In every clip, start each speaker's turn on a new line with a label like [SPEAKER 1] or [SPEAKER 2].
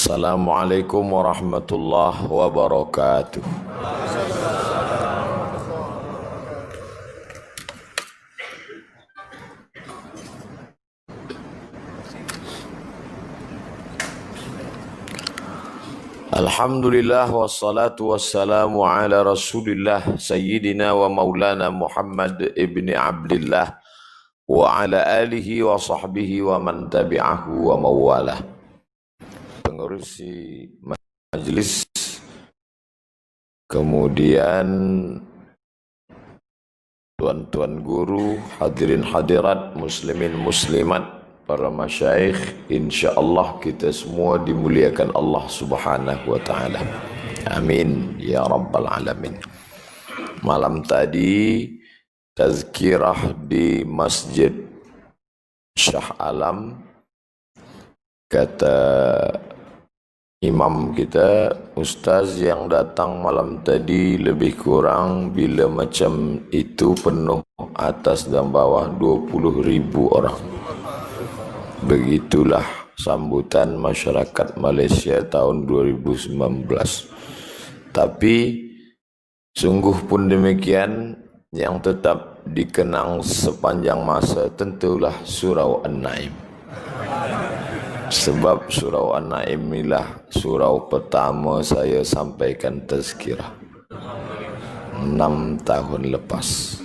[SPEAKER 1] Assalamualaikum warahmatullahi wabarakatuh. Alhamdulillah wassalatu wassalamu ala Rasulillah Sayyidina wa Maulana Muhammad ibni Abdillah wa ala alihi wa sahbihi wa man tabi'ahu wa mawalah. Pengurusi majelis, kemudian tuan-tuan guru, hadirin hadirat, muslimin muslimat, para masyayikh, insyaallah kita semua dimuliakan Allah Subhanahu wa taala. Amin ya rabbal alamin. Malam tadi tazkirah di Masjid Shah Alam, kata imam kita, ustaz yang datang malam tadi lebih kurang bila macam itu penuh atas dan bawah 20,000 orang. Begitulah sambutan masyarakat Malaysia tahun 2019. Tapi sungguh pun demikian, yang tetap dikenang sepanjang masa tentulah Surau An-Naim. Sebab Surau An-Naim inilah surau pertama saya sampaikan tazkirah 6 tahun lepas.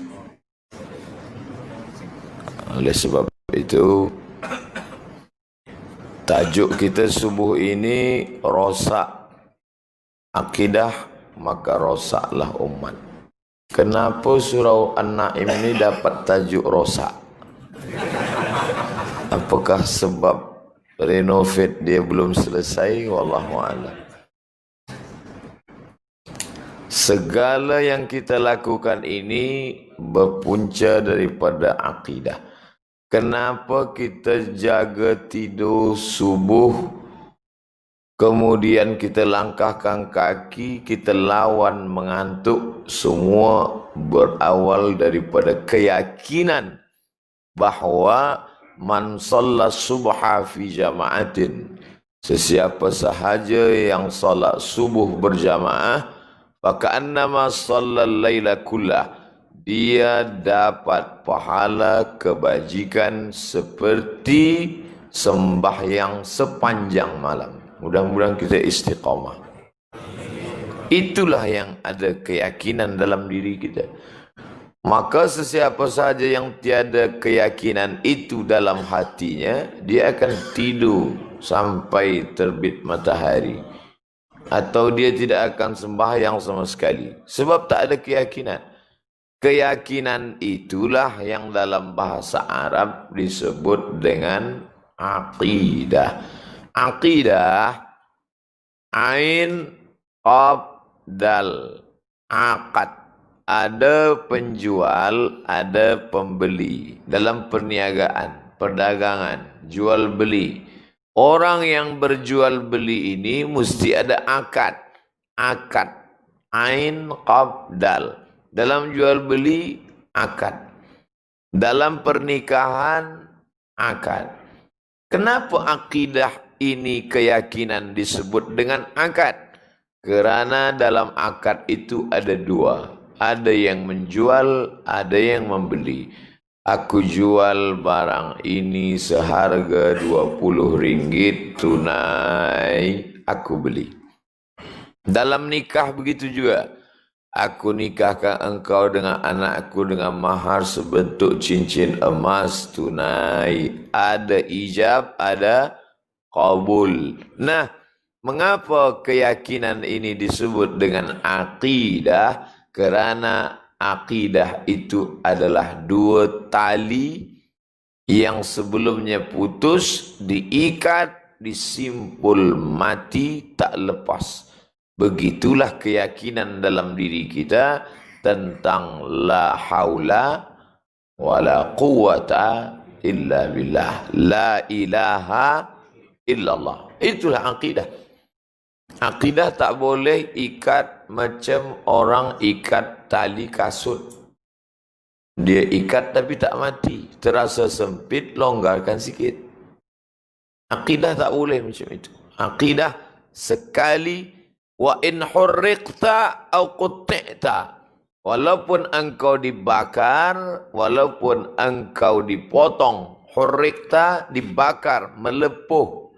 [SPEAKER 1] Oleh sebab itu, tajuk kita subuh ini rosak akidah, maka rosaklah umat. Kenapa Surau An-Naim ini dapat tajuk rosak? Apakah sebab renovate dia belum selesai? Wallahu a'lam. Segala yang kita lakukan ini berpunca daripada akidah. Kenapa kita jaga tidur subuh, kemudian kita langkahkan kaki, kita lawan mengantuk? Semua berawal daripada keyakinan bahawa man shalla subha fi jama'atin, sesiapa sahaja yang salat subuh berjamaah, faka'annama shallal laila kullah, dia dapat pahala kebajikan seperti sembahyang sepanjang malam. Mudah-mudahan kita istiqamah. Itulah yang ada keyakinan dalam diri kita. Maka sesiapa sahaja yang tiada keyakinan itu dalam hatinya, dia akan tidur sampai terbit matahari, atau dia tidak akan sembahyang sama sekali, sebab tak ada keyakinan. Keyakinan itulah yang dalam bahasa Arab disebut dengan aqidah. Aqidah, ain, qaf, dal, aqad. Ada penjual, ada pembeli dalam perniagaan, perdagangan, jual beli. Orang yang berjual beli ini mesti ada akad. Akad, ain, qaf, dal. Dalam jual beli, akad. Dalam pernikahan, akad. Kenapa akidah ini, keyakinan, disebut dengan akad? Kerana dalam akad itu ada dua. Ada yang menjual, ada yang membeli. Aku jual barang ini seharga RM20 tunai, aku beli. Dalam nikah begitu juga. Aku nikahkan engkau dengan anakku dengan mahar sebentuk cincin emas tunai. Ada ijab, ada qabul. Nah, mengapa keyakinan ini disebut dengan akidah? Kerana akidah itu adalah dua tali yang sebelumnya putus, diikat, disimpul mati, tak lepas. Begitulah keyakinan dalam diri kita tentang la haula wala quwata illa billah, la ilaha illallah. Itulah akidah. Akidah tak boleh ikat macam orang ikat tali kasut. Dia ikat tapi tak mati. Terasa sempit, longgarkan sikit. Akidah tak boleh macam itu. Akidah sekali. Wa in hurriqta au qutti'ta, walaupun engkau dibakar, walaupun engkau dipotong. Hurriqta, dibakar, melepuh.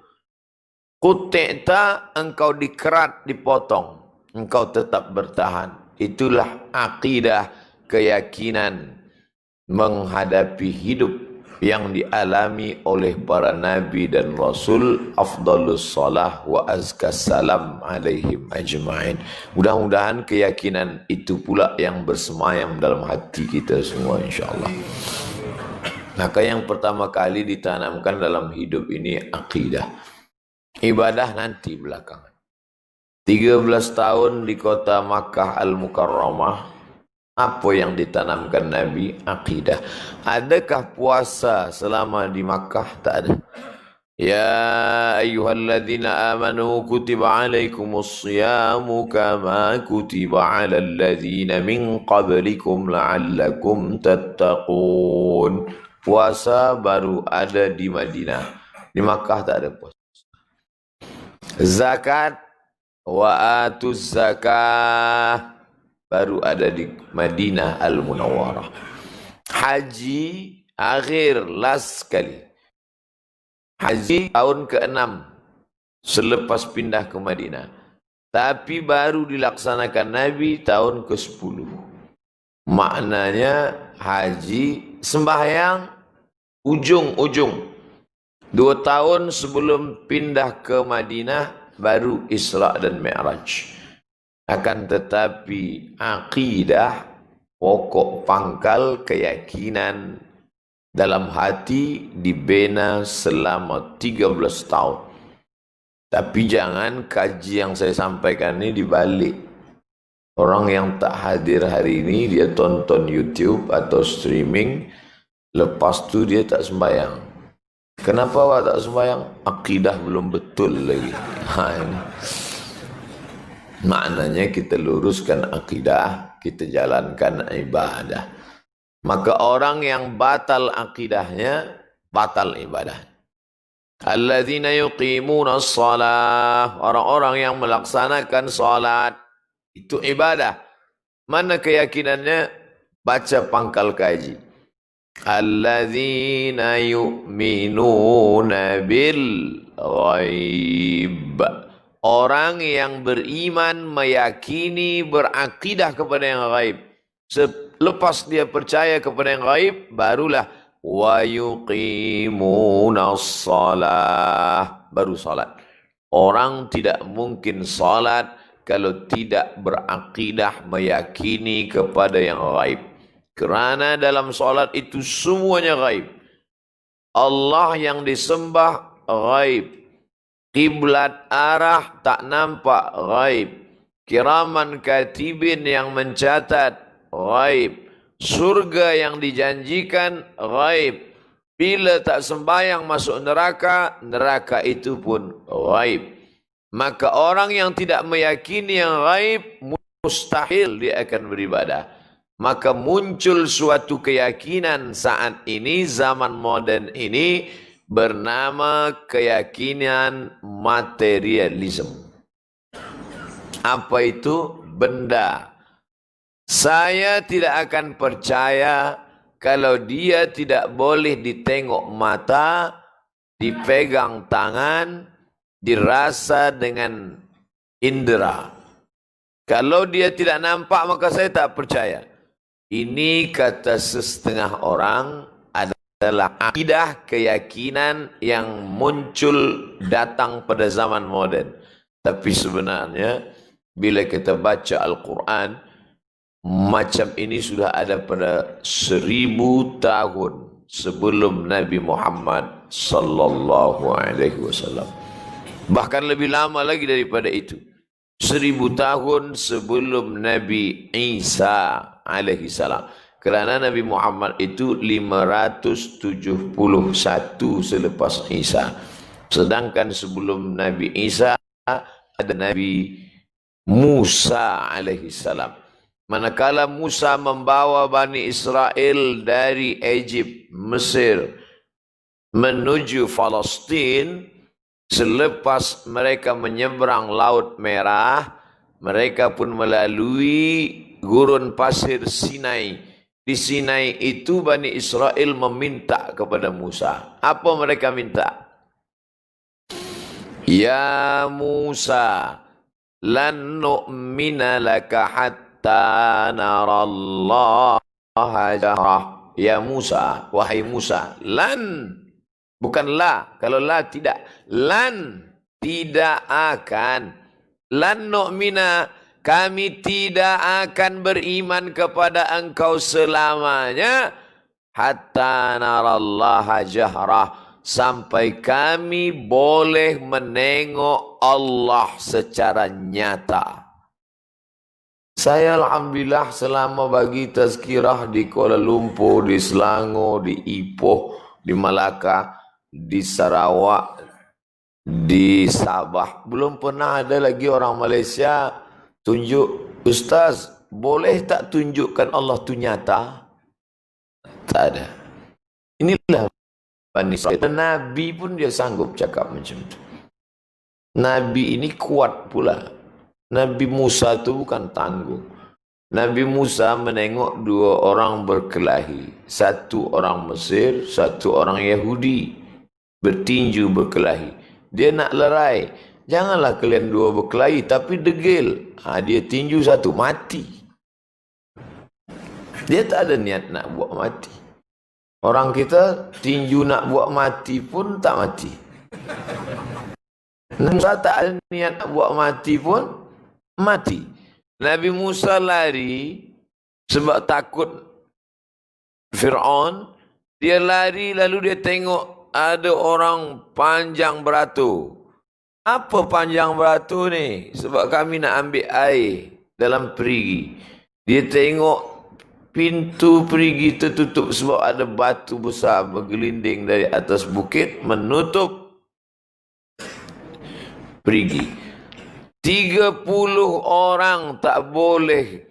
[SPEAKER 1] Qutti'ta, engkau dikerat, dipotong, engkau tetap bertahan. Itulah akidah, keyakinan menghadapi hidup yang dialami oleh para nabi dan rasul, afdalus salah wa azkas salam alaihim ajma'in. Mudah-mudahan keyakinan itu pula yang bersemayam dalam hati kita semua, insyaAllah. Maka yang pertama kali ditanamkan dalam hidup ini akidah. Ibadah nanti belakangan. 13 tahun di kota Makkah Al-Mukarramah, apa yang ditanamkan Nabi? Akidah. Adakah puasa selama di Makkah? Tak ada. Ya ayyuhalladzina amanu kutiba alaikumus siyamu kama kutiba alal ladzina min qablikum la'allakum tattaqun. Puasa baru ada di Madinah. Di Makkah tak ada puasa. Zakat wa atuz zakah baru ada di Madinah Al-Munawwarah. Haji akhir last kali. Haji tahun ke-6 selepas pindah ke Madinah. Tapi baru dilaksanakan Nabi tahun ke-10. Maknanya haji sembahyang ujung-ujung. 2 tahun sebelum pindah ke Madinah baru Isra dan Mi'raj. Akan tetapi akidah, pokok pangkal keyakinan dalam hati dibina selama 13 tahun. Tapi jangan kaji yang saya sampaikan ini dibalik. Orang yang tak hadir hari ini dia tonton YouTube atau streaming, lepas tu dia tak sembahyang. Kenapa awak tak sembahyang? Akidah belum betul lagi. Ini. Maknanya kita luruskan akidah, kita jalankan ibadah. Maka orang yang batal akidahnya, batal ibadah. Alladzina yuqimuna shalah, orang-orang yang melaksanakan salat, itu ibadah. Mana keyakinannya? Baca pangkal kaji. Alladzina yu'minuna bil ghaib. Orang yang beriman, meyakini, berakidah kepada yang gaib. Selepas dia percaya kepada yang gaib, barulah wa yuqimuna shalah, baru salat. Orang tidak mungkin salat kalau tidak berakidah, meyakini kepada yang gaib. Kerana dalam salat itu semuanya gaib. Allah yang disembah gaib. Kiblat arah tak nampak gaib. Kiraman katibin yang mencatat gaib. Surga yang dijanjikan gaib. Bila tak sembahyang masuk neraka, neraka itu pun gaib. Maka orang yang tidak meyakini yang gaib, mustahil dia akan beribadah. Maka muncul suatu keyakinan saat ini, zaman moden ini, bernama keyakinan materialisme. Apa itu? Benda. Saya tidak akan percaya kalau dia tidak boleh ditengok mata, dipegang tangan, dirasa dengan indera. Kalau dia tidak nampak, maka saya tak percaya. Ini kata setengah orang adalah akidah keyakinan yang muncul datang pada zaman moden. Tapi sebenarnya bila kita baca Al-Quran, macam ini sudah ada pada 1000 tahun sebelum Nabi Muhammad sallallahu alaihi wasallam. Bahkan lebih lama lagi daripada itu. 1000 tahun sebelum Nabi Isa alaihi salam. Kerana Nabi Muhammad itu 571 selepas Isa. Sedangkan sebelum Nabi Isa ada Nabi Musa alaihi salam. Manakala Musa membawa Bani Israel dari Egypt, Mesir menuju Palestin, Selepas mereka menyeberang Laut Merah, mereka pun melalui gurun pasir Sinai. Di Sinai itu Bani Israel meminta kepada Musa. Apa mereka minta? Ya Musa, lan nu'mina laka hatta narallaha jahrah. Ya Musa, wahai Musa, lan, bukan la. Kalau la tidak, lan, tidak akan. Lan nu'mina, kami tidak akan beriman kepada engkau selamanya hatta narallaha jahrah, sampai kami boleh menengok Allah secara nyata. Saya alhamdulillah selama bagi tazkirah di Kuala Lumpur, di Selangor, di Ipoh, di Malacca, di Sarawak, di Sabah, belum pernah ada lagi orang Malaysia tunjuk, Ustaz, boleh tak tunjukkan Allah tu nyata? Tak ada. Inilah Bani Israel. Nabi pun dia sanggup cakap macam tu. Nabi ini kuat pula. Nabi Musa tu bukan tangguh. Nabi Musa menengok dua orang berkelahi. Satu orang Mesir, satu orang Yahudi. Bertinju berkelahi. Dia nak lerai. Janganlah kalian dua berkelahi, tapi degil. Dia tinju satu, mati. Dia tak ada niat nak buat mati. Orang kita tinju nak buat mati pun tak mati. Musa tak ada niat nak buat mati pun mati. Nabi Musa lari sebab takut Fir'aun. Dia lari lalu dia tengok ada orang panjang beratur. Apa panjang beratur ni? Sebab kami nak ambil air dalam perigi. Dia tengok pintu perigi tertutup sebab ada batu besar bergelinding dari atas bukit menutup perigi. 30 orang tak boleh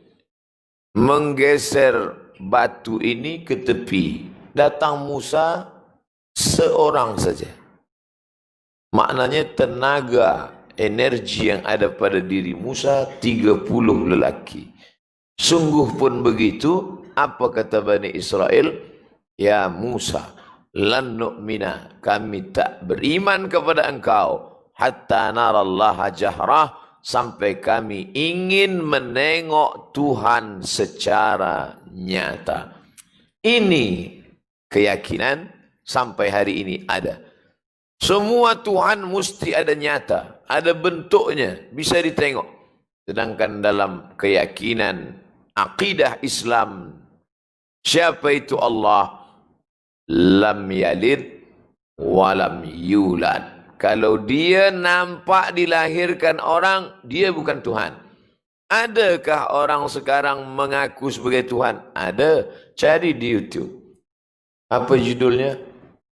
[SPEAKER 1] menggeser batu ini ke tepi. Datang Musa seorang saja. Maknanya tenaga, energi yang ada pada diri Musa 30 lelaki. Sungguh pun begitu, apa kata Bani Israel? Ya Musa, lan nu'mina, kami tak beriman kepada engkau hatta narallaha jahrah, sampai kami ingin menengok Tuhan secara nyata. Ini keyakinan sampai hari ini ada. Semua Tuhan mesti ada nyata, ada bentuknya, bisa ditengok. Sedangkan dalam keyakinan akidah Islam, siapa itu Allah? Lam yalid walam yulad. Kalau dia nampak dilahirkan orang, dia bukan Tuhan. Adakah orang sekarang mengaku sebagai Tuhan? Ada. Cari di YouTube. Apa judulnya?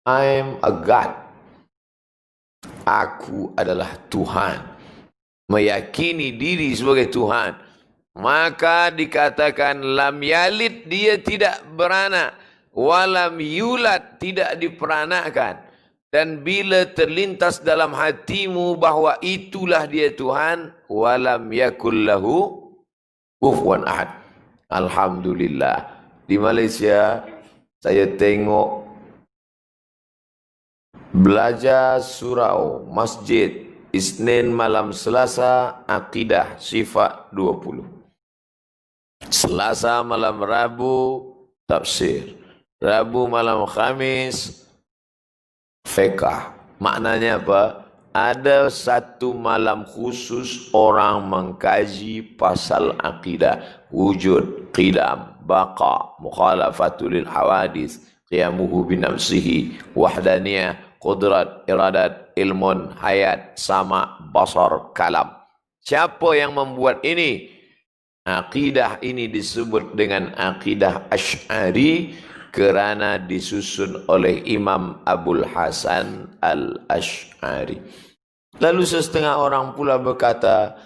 [SPEAKER 1] I'm a God. Aku adalah Tuhan. Meyakini diri sebagai Tuhan. Maka dikatakan lam yalid, dia tidak beranak. Walam yulad, tidak diperanakkan. Dan bila terlintas dalam hatimu bahawa itulah dia Tuhan, walam yakul lahu kufuwan ahad. Alhamdulillah. Di Malaysia saya tengok belajar surau masjid Isnin malam Selasa akidah sifat 20. Selasa malam Rabu tafsir. Rabu malam Khamis fiqh. Maknanya apa? Ada satu malam khusus orang mengkaji pasal akidah, wujud, qidam, baqa, mukhalafatul lil hawadis, qiyamuhu binafsihi, wahdaniyah, qudrat, iradat, ilmun, hayat, sama, basar, kalam. Siapa yang membuat ini? Akidah ini disebut dengan akidah Asy'ari kerana disusun oleh Imam Abul Hasan Al-Asy'ari. Lalu setengah orang pula berkata,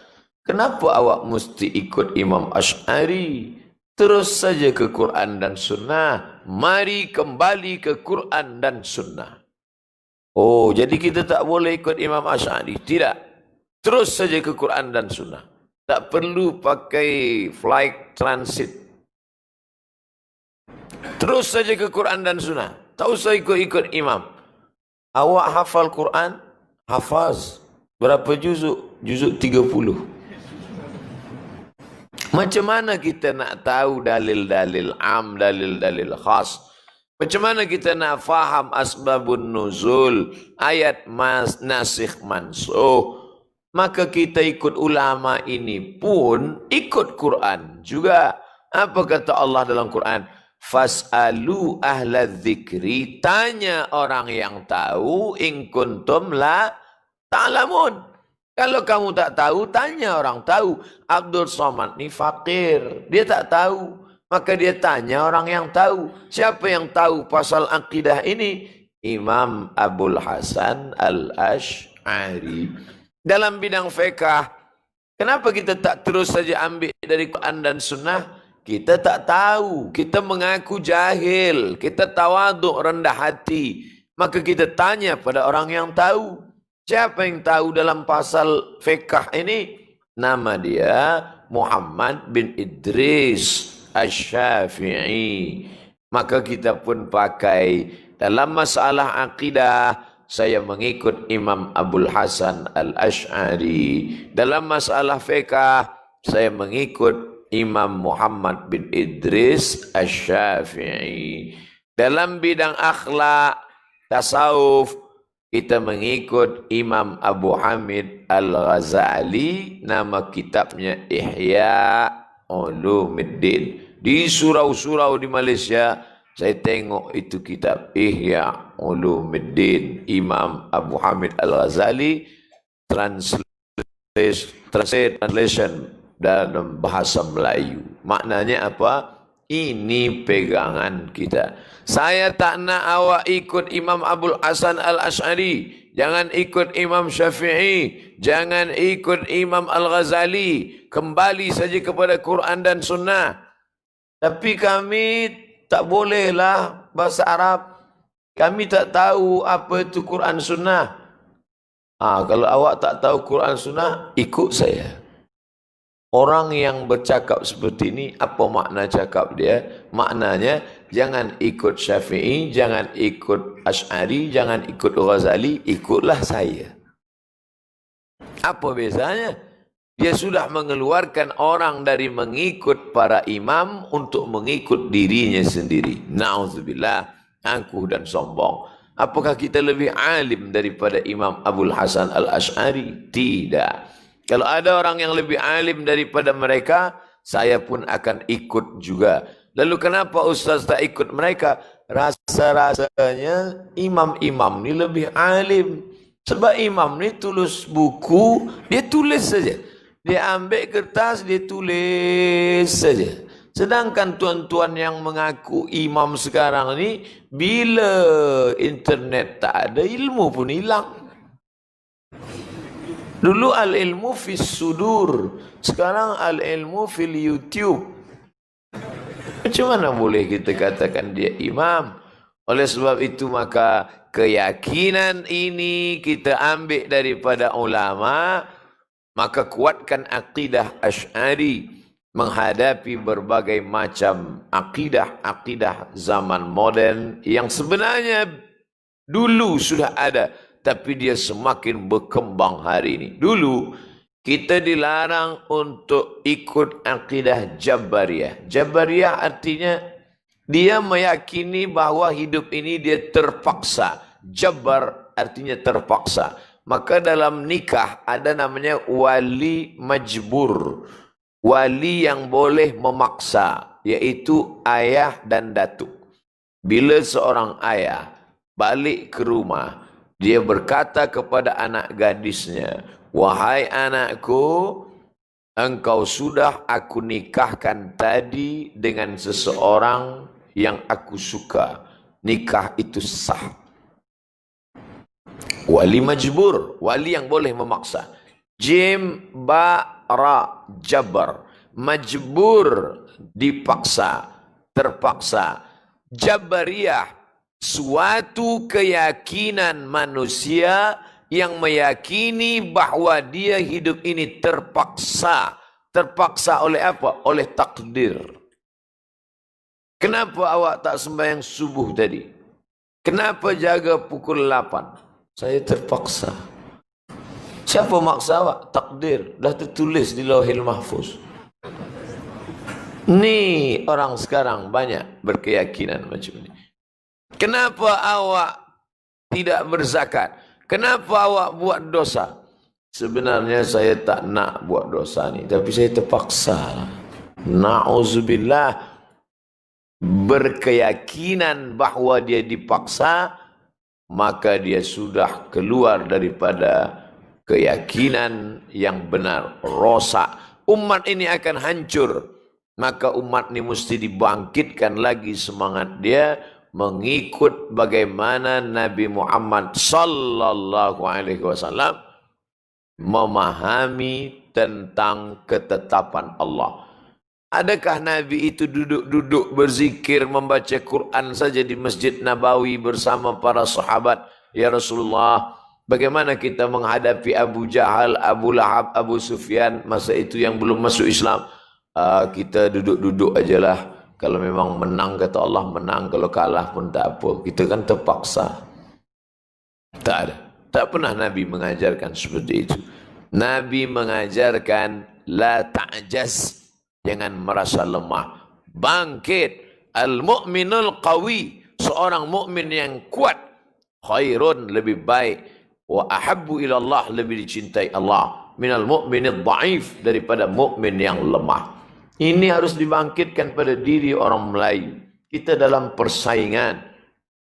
[SPEAKER 1] kenapa awak mesti ikut Imam Asy'ari? Terus saja ke Quran dan Sunnah. Mari kembali ke Quran dan Sunnah. Oh, jadi kita tak boleh ikut Imam Asy'ari. Tidak. Terus saja ke Quran dan Sunnah. Tak perlu pakai flight transit. Terus saja ke Quran dan Sunnah. Tak usah ikut-ikut imam. Awak hafal Quran? Hafaz. Berapa juzuk? Juzuk 30. Macam mana kita nak tahu dalil-dalil am, dalil-dalil khas? Macam mana kita nak faham asbabun nuzul, ayat nasikh mansuh? Maka kita ikut ulama ini pun ikut Quran juga. Apa kata Allah dalam Quran? Fas'alu ahla dzikri, tanya orang yang tahu, in kuntum la ta'lamun. Kalau kamu tak tahu, tanya orang tahu. Abdul Somad ni fakir, dia tak tahu. Maka dia tanya orang yang tahu. Siapa yang tahu pasal akidah ini? Imam Abul Hasan Al-Asy'ari. Dalam bidang fiqh, kenapa kita tak terus saja ambil dari Quran dan Sunnah? Kita tak tahu, kita mengaku jahil, kita tawaduk, rendah hati. Maka kita tanya pada orang yang tahu. Siapa yang tahu dalam pasal fiqh ini? Nama dia Muhammad bin Idris Asy-Syafi'i. Maka kita pun pakai dalam masalah akidah, saya mengikut Imam Abul Hasan Al-Asy'ari. Dalam masalah fiqh, saya mengikut Imam Muhammad bin Idris Asy-Syafi'i. Dalam bidang akhlak, tasawuf, kita mengikut Imam Abu Hamid Al-Ghazali. Nama kitabnya Ihya Ulumuddin. Di surau-surau di Malaysia, saya tengok itu kitab Ihya Ulumuddin, Imam Abu Hamid Al-Ghazali, translation dalam bahasa Melayu. Maknanya apa? Ini pegangan kita. Saya tak nak awak ikut Imam Abul Hasan Al-Asy'ari. Jangan ikut Imam Syafi'i. Jangan ikut Imam Al-Ghazali. Kembali saja kepada Quran dan Sunnah. Tapi kami tak bolehlah bahasa Arab. Kami tak tahu apa itu Quran Sunnah. Kalau awak tak tahu Quran Sunnah, ikut saya. Orang yang bercakap seperti ini, apa makna cakap dia? Maknanya, jangan ikut Syafi'i, jangan ikut Asy'ari, jangan ikut Ghazali, ikutlah saya. Apa bezanya? Dia sudah mengeluarkan orang dari mengikut para imam untuk mengikut dirinya sendiri. Na'udzubillah, angkuh dan sombong. Apakah kita lebih alim daripada Imam Abul Hasan Al-Asy'ari? Tidak. Kalau ada orang yang lebih alim daripada mereka, saya pun akan ikut juga. Lalu kenapa ustaz tak ikut mereka? Rasa-rasanya imam-imam ni lebih alim. Sebab imam ni tulis buku, dia tulis saja. Dia ambil kertas, dia tulis saja. Sedangkan tuan-tuan yang mengaku imam sekarang ni, bila internet tak ada, ilmu pun hilang. Dulu al-ilmu fis sudur, sekarang al-ilmu fil YouTube. Macam mana boleh kita katakan dia imam? Oleh sebab itu maka keyakinan ini kita ambil daripada ulama, maka kuatkan akidah Asy'ari menghadapi berbagai macam akidah zaman modern yang sebenarnya dulu sudah ada, tapi dia semakin berkembang hari ini. Dulu kita dilarang untuk ikut akidah Jabariyah. Jabariyah artinya dia meyakini bahawa hidup ini dia terpaksa. Jabar artinya terpaksa. Maka dalam nikah ada namanya wali majbur. Wali yang boleh memaksa, yaitu ayah dan datuk. Bila seorang ayah balik ke rumah, dia berkata kepada anak gadisnya, "Wahai anakku, engkau sudah aku nikahkan tadi dengan seseorang yang aku suka. Nikah itu sah." Wali majbur, wali yang boleh memaksa. Jim, ba, ra, jabar. Majbur, dipaksa, terpaksa. Jabariyah, suatu keyakinan manusia yang meyakini bahwa dia hidup ini terpaksa. Terpaksa oleh apa? Oleh takdir. Kenapa awak tak sembahyang subuh tadi? Kenapa jaga pukul 8? Saya terpaksa. Siapa maksa awak? Takdir. Dah tertulis di Lauhil Mahfuz. Ni orang sekarang banyak berkeyakinan macam ni. Kenapa awak tidak berzakat? Kenapa awak buat dosa? Sebenarnya saya tak nak buat dosa ni, tapi saya terpaksa. Na'udzubillah. Berkeyakinan bahawa dia dipaksa, maka dia sudah keluar daripada keyakinan yang benar. Rosak. Umat ini akan hancur. Maka umat ini mesti dibangkitkan lagi semangat dia mengikut bagaimana Nabi Muhammad sallallahu alaihi wasallam memahami tentang ketetapan Allah. Adakah Nabi itu duduk-duduk berzikir membaca Quran saja di Masjid Nabawi bersama para sahabat? Ya Rasulullah, bagaimana kita menghadapi Abu Jahal, Abu Lahab, Abu Sufyan masa itu yang belum masuk Islam? Kita duduk-duduk ajalah. Kalau memang menang kata Allah menang, kalau kalah pun tak apa. Kita kan terpaksa. Tak ada. Tak pernah Nabi mengajarkan seperti itu. Nabi mengajarkan la ta'jaz, jangan merasa lemah. Bangkit. Al-mu'minul qawi, seorang mukmin yang kuat, khairun, lebih baik, wa ahabbu ila Allah, lebih dicintai Allah, minal mu'minid dhaif, daripada mukmin yang lemah. Ini harus dibangkitkan pada diri orang Melayu. Kita dalam persaingan,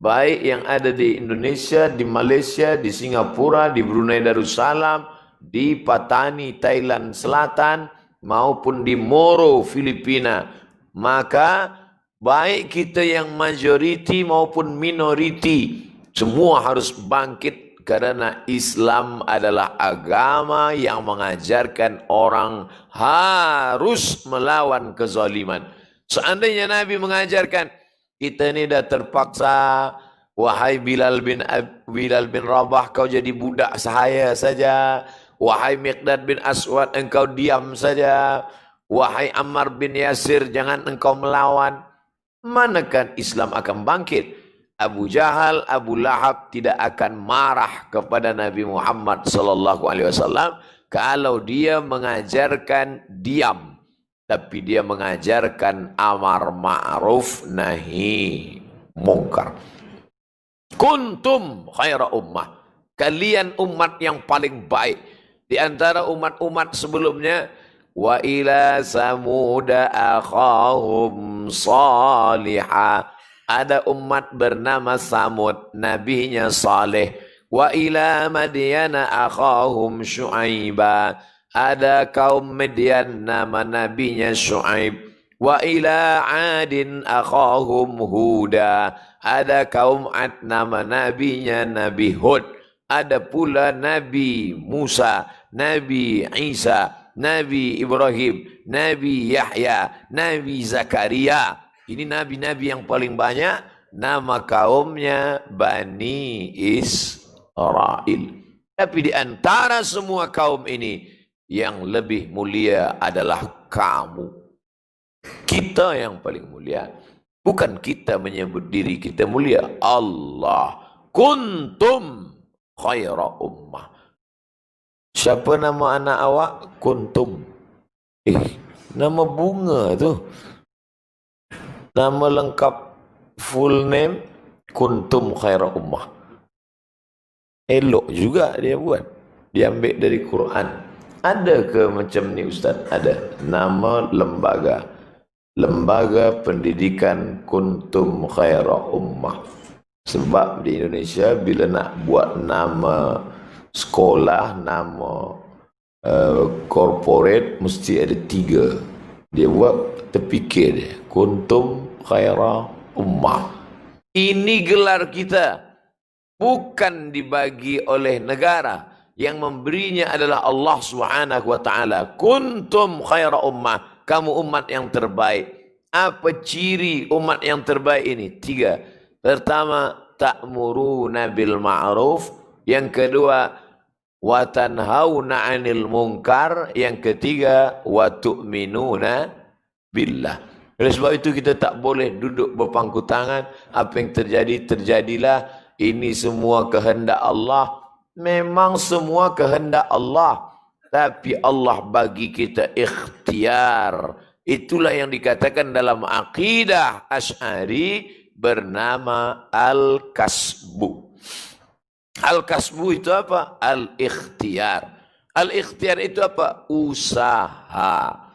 [SPEAKER 1] baik yang ada di Indonesia, di Malaysia, di Singapura, di Brunei Darussalam, di Patani, Thailand Selatan, maupun di Moro, Filipina. Maka baik kita yang majoriti maupun minoriti, semua harus bangkit. Karena Islam adalah agama yang mengajarkan orang harus melawan kezaliman. Seandainya Nabi mengajarkan, kita ini dah terpaksa, wahai Bilal bin Rabah, kau jadi budak saya saja. Wahai Miqdad bin Aswad, engkau diam saja. Wahai Ammar bin Yasir, jangan engkau melawan. Manakah Islam akan bangkit? Abu Jahal, Abu Lahab tidak akan marah kepada Nabi Muhammad sallallahu alaihi wasallam kalau dia mengajarkan diam, tapi dia mengajarkan amar ma'ruf nahi mungkar. Kuntum khaira ummah, kalian umat yang paling baik di antara umat-umat sebelumnya. Wa ila samuda akhahum salihah, ada umat bernama Samud, nabinya Saleh. Wa ila Madyana akhahum Syuaiba, ada kaum Madian, nama nabinya Syuaib. Wa ila Adin akhahum Huda, ada kaum Ad, nama nabinya Nabi Hud. Ada pula Nabi Musa, Nabi Isa, Nabi Ibrahim, Nabi Yahya, Nabi Zakaria. Ini nabi-nabi yang paling banyak. Nama kaumnya Bani Israel. Tapi di antara semua kaum ini, yang lebih mulia adalah kamu. Kita yang paling mulia. Bukan kita menyebut diri kita mulia. Allah. Kuntum khaira ummah. Siapa nama anak awak? Kuntum. Nama bunga tu. Nama lengkap, full name, Kuntum khaira ummah. Elok juga dia buat. Dia ambil dari Quran. Ada ke macam ni Ustaz? Ada. Nama lembaga. Lembaga Pendidikan Kuntum khaira ummah. Sebab di Indonesia bila nak buat nama sekolah, nama corporate, mesti ada 3. Dia buat terfikir dia. Kuntum khaira ummah. Ini gelar kita. Bukan dibagi oleh negara. Yang memberinya adalah Allah Subhanahu wa ta'ala. Kuntum khaira ummah. Kamu umat yang terbaik. Apa ciri umat yang terbaik ini? 3. Pertama, ta'muruna bil ma'ruf. Yang kedua, wa tanhauna 'anil munkar. Yang ketiga, wa tu'minuna billah. Oleh sebab itu kita tak boleh duduk berpangku tangan. Apa yang terjadi, terjadilah. Ini semua kehendak Allah. Memang semua kehendak Allah. Tapi Allah bagi kita ikhtiar. Itulah yang dikatakan dalam akidah Asy'ari bernama al-kasbu. Al-kasbu itu apa? Al-ikhtiar. Al-ikhtiar itu apa? Usaha.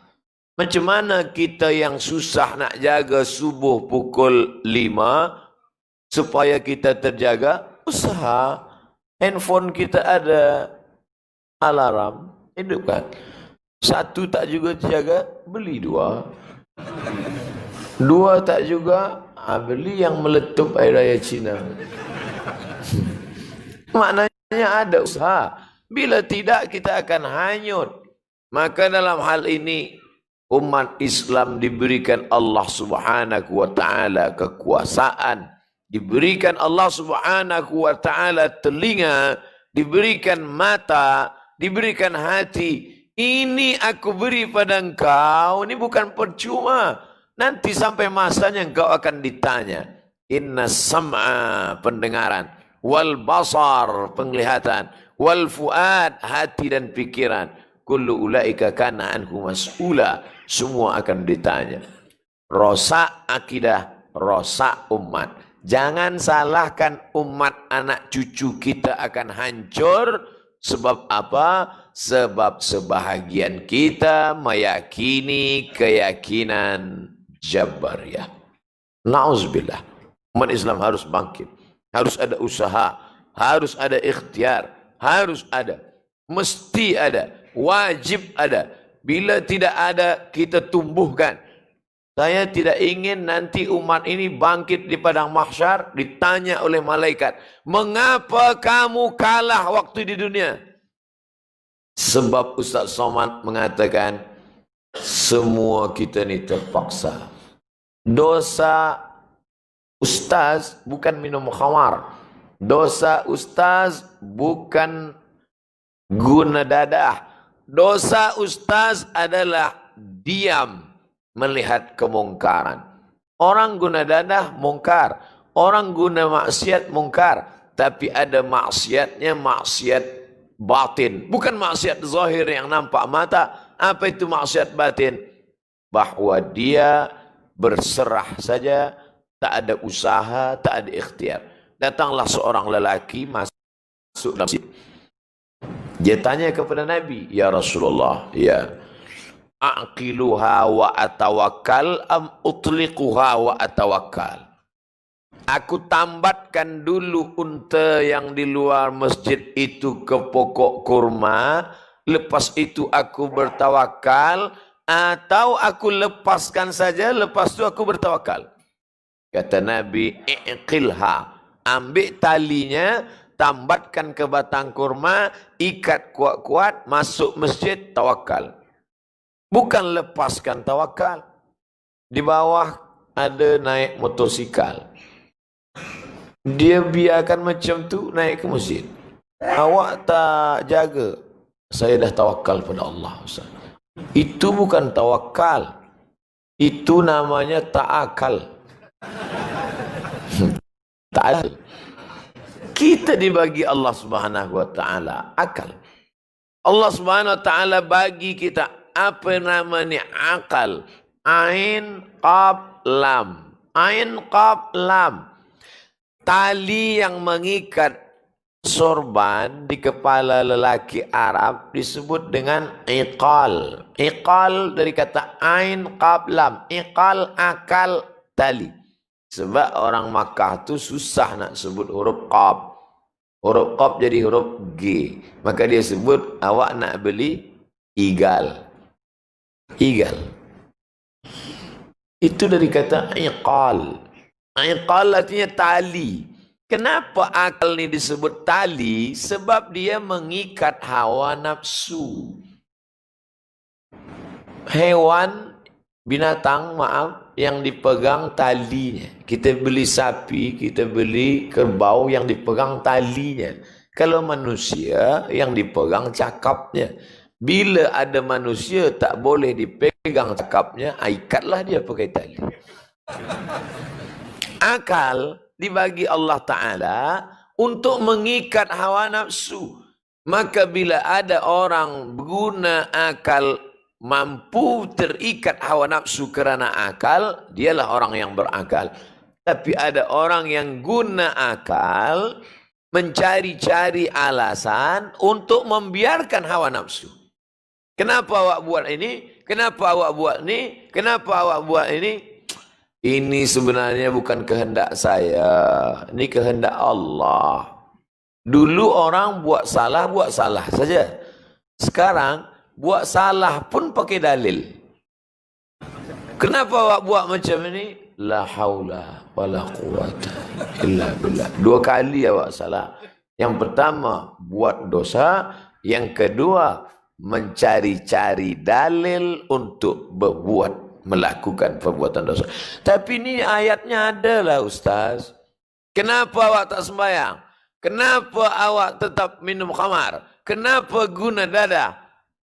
[SPEAKER 1] Macam mana kita yang susah nak jaga subuh pukul 5 supaya kita terjaga? Usaha. Handphone kita ada alarm, hidupkan. Satu tak juga terjaga, beli dua. Dua tak juga, beli yang meletup air raya Cina. Maknanya ada usaha. Bila tidak, kita akan hanyut. Maka dalam hal ini, umat Islam diberikan Allah Subhanahu wa ta'ala kekuasaan. Diberikan Allah Subhanahu wa ta'ala telinga. Diberikan mata. Diberikan hati. Ini aku beri pada engkau. Ini bukan percuma. Nanti sampai masanya engkau akan ditanya. Inna sam'a, pendengaran. Wal basar, penglihatan. Wal fuad, hati dan pikiran. Kullu ulaika kana anhu mas'ula. Semua akan ditanya. Rosak akidah, rosak umat. Jangan salahkan umat, anak cucu kita akan hancur. Sebab apa? Sebab sebahagian kita meyakini keyakinan Jabariyah. Na'udzubillah. Umat Islam harus bangkit. Harus ada usaha. Harus ada ikhtiar. Harus ada. Mesti ada. Wajib ada. Bila tidak ada, kita tumbuhkan. Saya tidak ingin nanti umat ini bangkit di padang mahsyar, ditanya oleh malaikat, mengapa kamu kalah waktu di dunia? Sebab Ustaz Somad mengatakan, semua kita ini terpaksa. Dosa ustaz bukan minum khamar. Dosa ustaz bukan guna dadah. Dosa ustaz adalah diam melihat kemungkaran. Orang guna dadah mungkar, orang guna maksiat mungkar, tapi ada maksiatnya maksiat batin, bukan maksiat zahir yang nampak mata. Apa itu maksiat batin? Bahwa dia berserah saja, tak ada usaha, tak ada ikhtiar. Datanglah seorang lelaki masuk dalam masjid. Dia tanya kepada Nabi, ya Rasulullah, ya, aqiluha wa atawakkal am utliquha wa atawakkal. Aku tambatkan dulu unta yang di luar masjid itu ke pokok kurma, lepas itu aku bertawakal, atau aku lepaskan saja, lepas itu aku bertawakal. Kata Nabi, iqilha, ambil talinya, tambatkan ke batang kurma, ikat kuat-kuat, masuk masjid, tawakal. Bukan lepaskan tawakal. Di bawah ada naik motosikal. Dia biarkan macam tu naik ke masjid. Awak tak jaga. Saya dah tawakal pada Allah, Ustaz. Itu bukan tawakal. Itu namanya ta'akal. Ta'akal. Kita dibagi Allah Subhanahu wa ta'ala akal. Allah Subhanahu wa ta'ala bagi kita apa namanya akal. Ain, qaf, lam. Ain, qaf, lam. Tali yang mengikat sorban di kepala lelaki Arab disebut dengan iqal. Iqal dari kata ain, qaf, lam. Iqal, akal, tali. Sebab orang Makkah tu susah nak sebut huruf qaf. Huruf qaf jadi huruf G. Maka dia sebut, awak nak beli igal. Igal. Itu dari kata iqal. Iqal artinya tali. Kenapa akal ini disebut tali? Sebab dia mengikat hawa nafsu. Hewan binatang, maaf, yang dipegang talinya. Kita beli sapi, kita beli kerbau yang dipegang talinya. Kalau manusia yang dipegang cakapnya. Bila ada manusia tak boleh dipegang cakapnya, ikatlah dia pakai tali. Akal dibagi Allah Ta'ala untuk mengikat hawa nafsu. Maka bila ada orang guna akal mampu terikat hawa nafsu kerana akal, dialah orang yang berakal. Tapi ada orang yang guna akal mencari-cari alasan untuk membiarkan hawa nafsu. Kenapa awak buat ini? Kenapa awak buat ini? Kenapa awak buat ini? Ini sebenarnya bukan kehendak saya. Ini kehendak Allah. Dulu orang buat salah saja. Sekarang buat salah pun pakai dalil. Kenapa awak buat macam ini? La haula wala quwata illa billah. 2 kali awak salah. Yang pertama buat dosa, yang kedua mencari-cari dalil untuk melakukan perbuatan dosa. Tapi ini ayatnya adalah Ustaz. Kenapa awak tak sembahyang? Kenapa awak tetap minum khamar? Kenapa guna dada?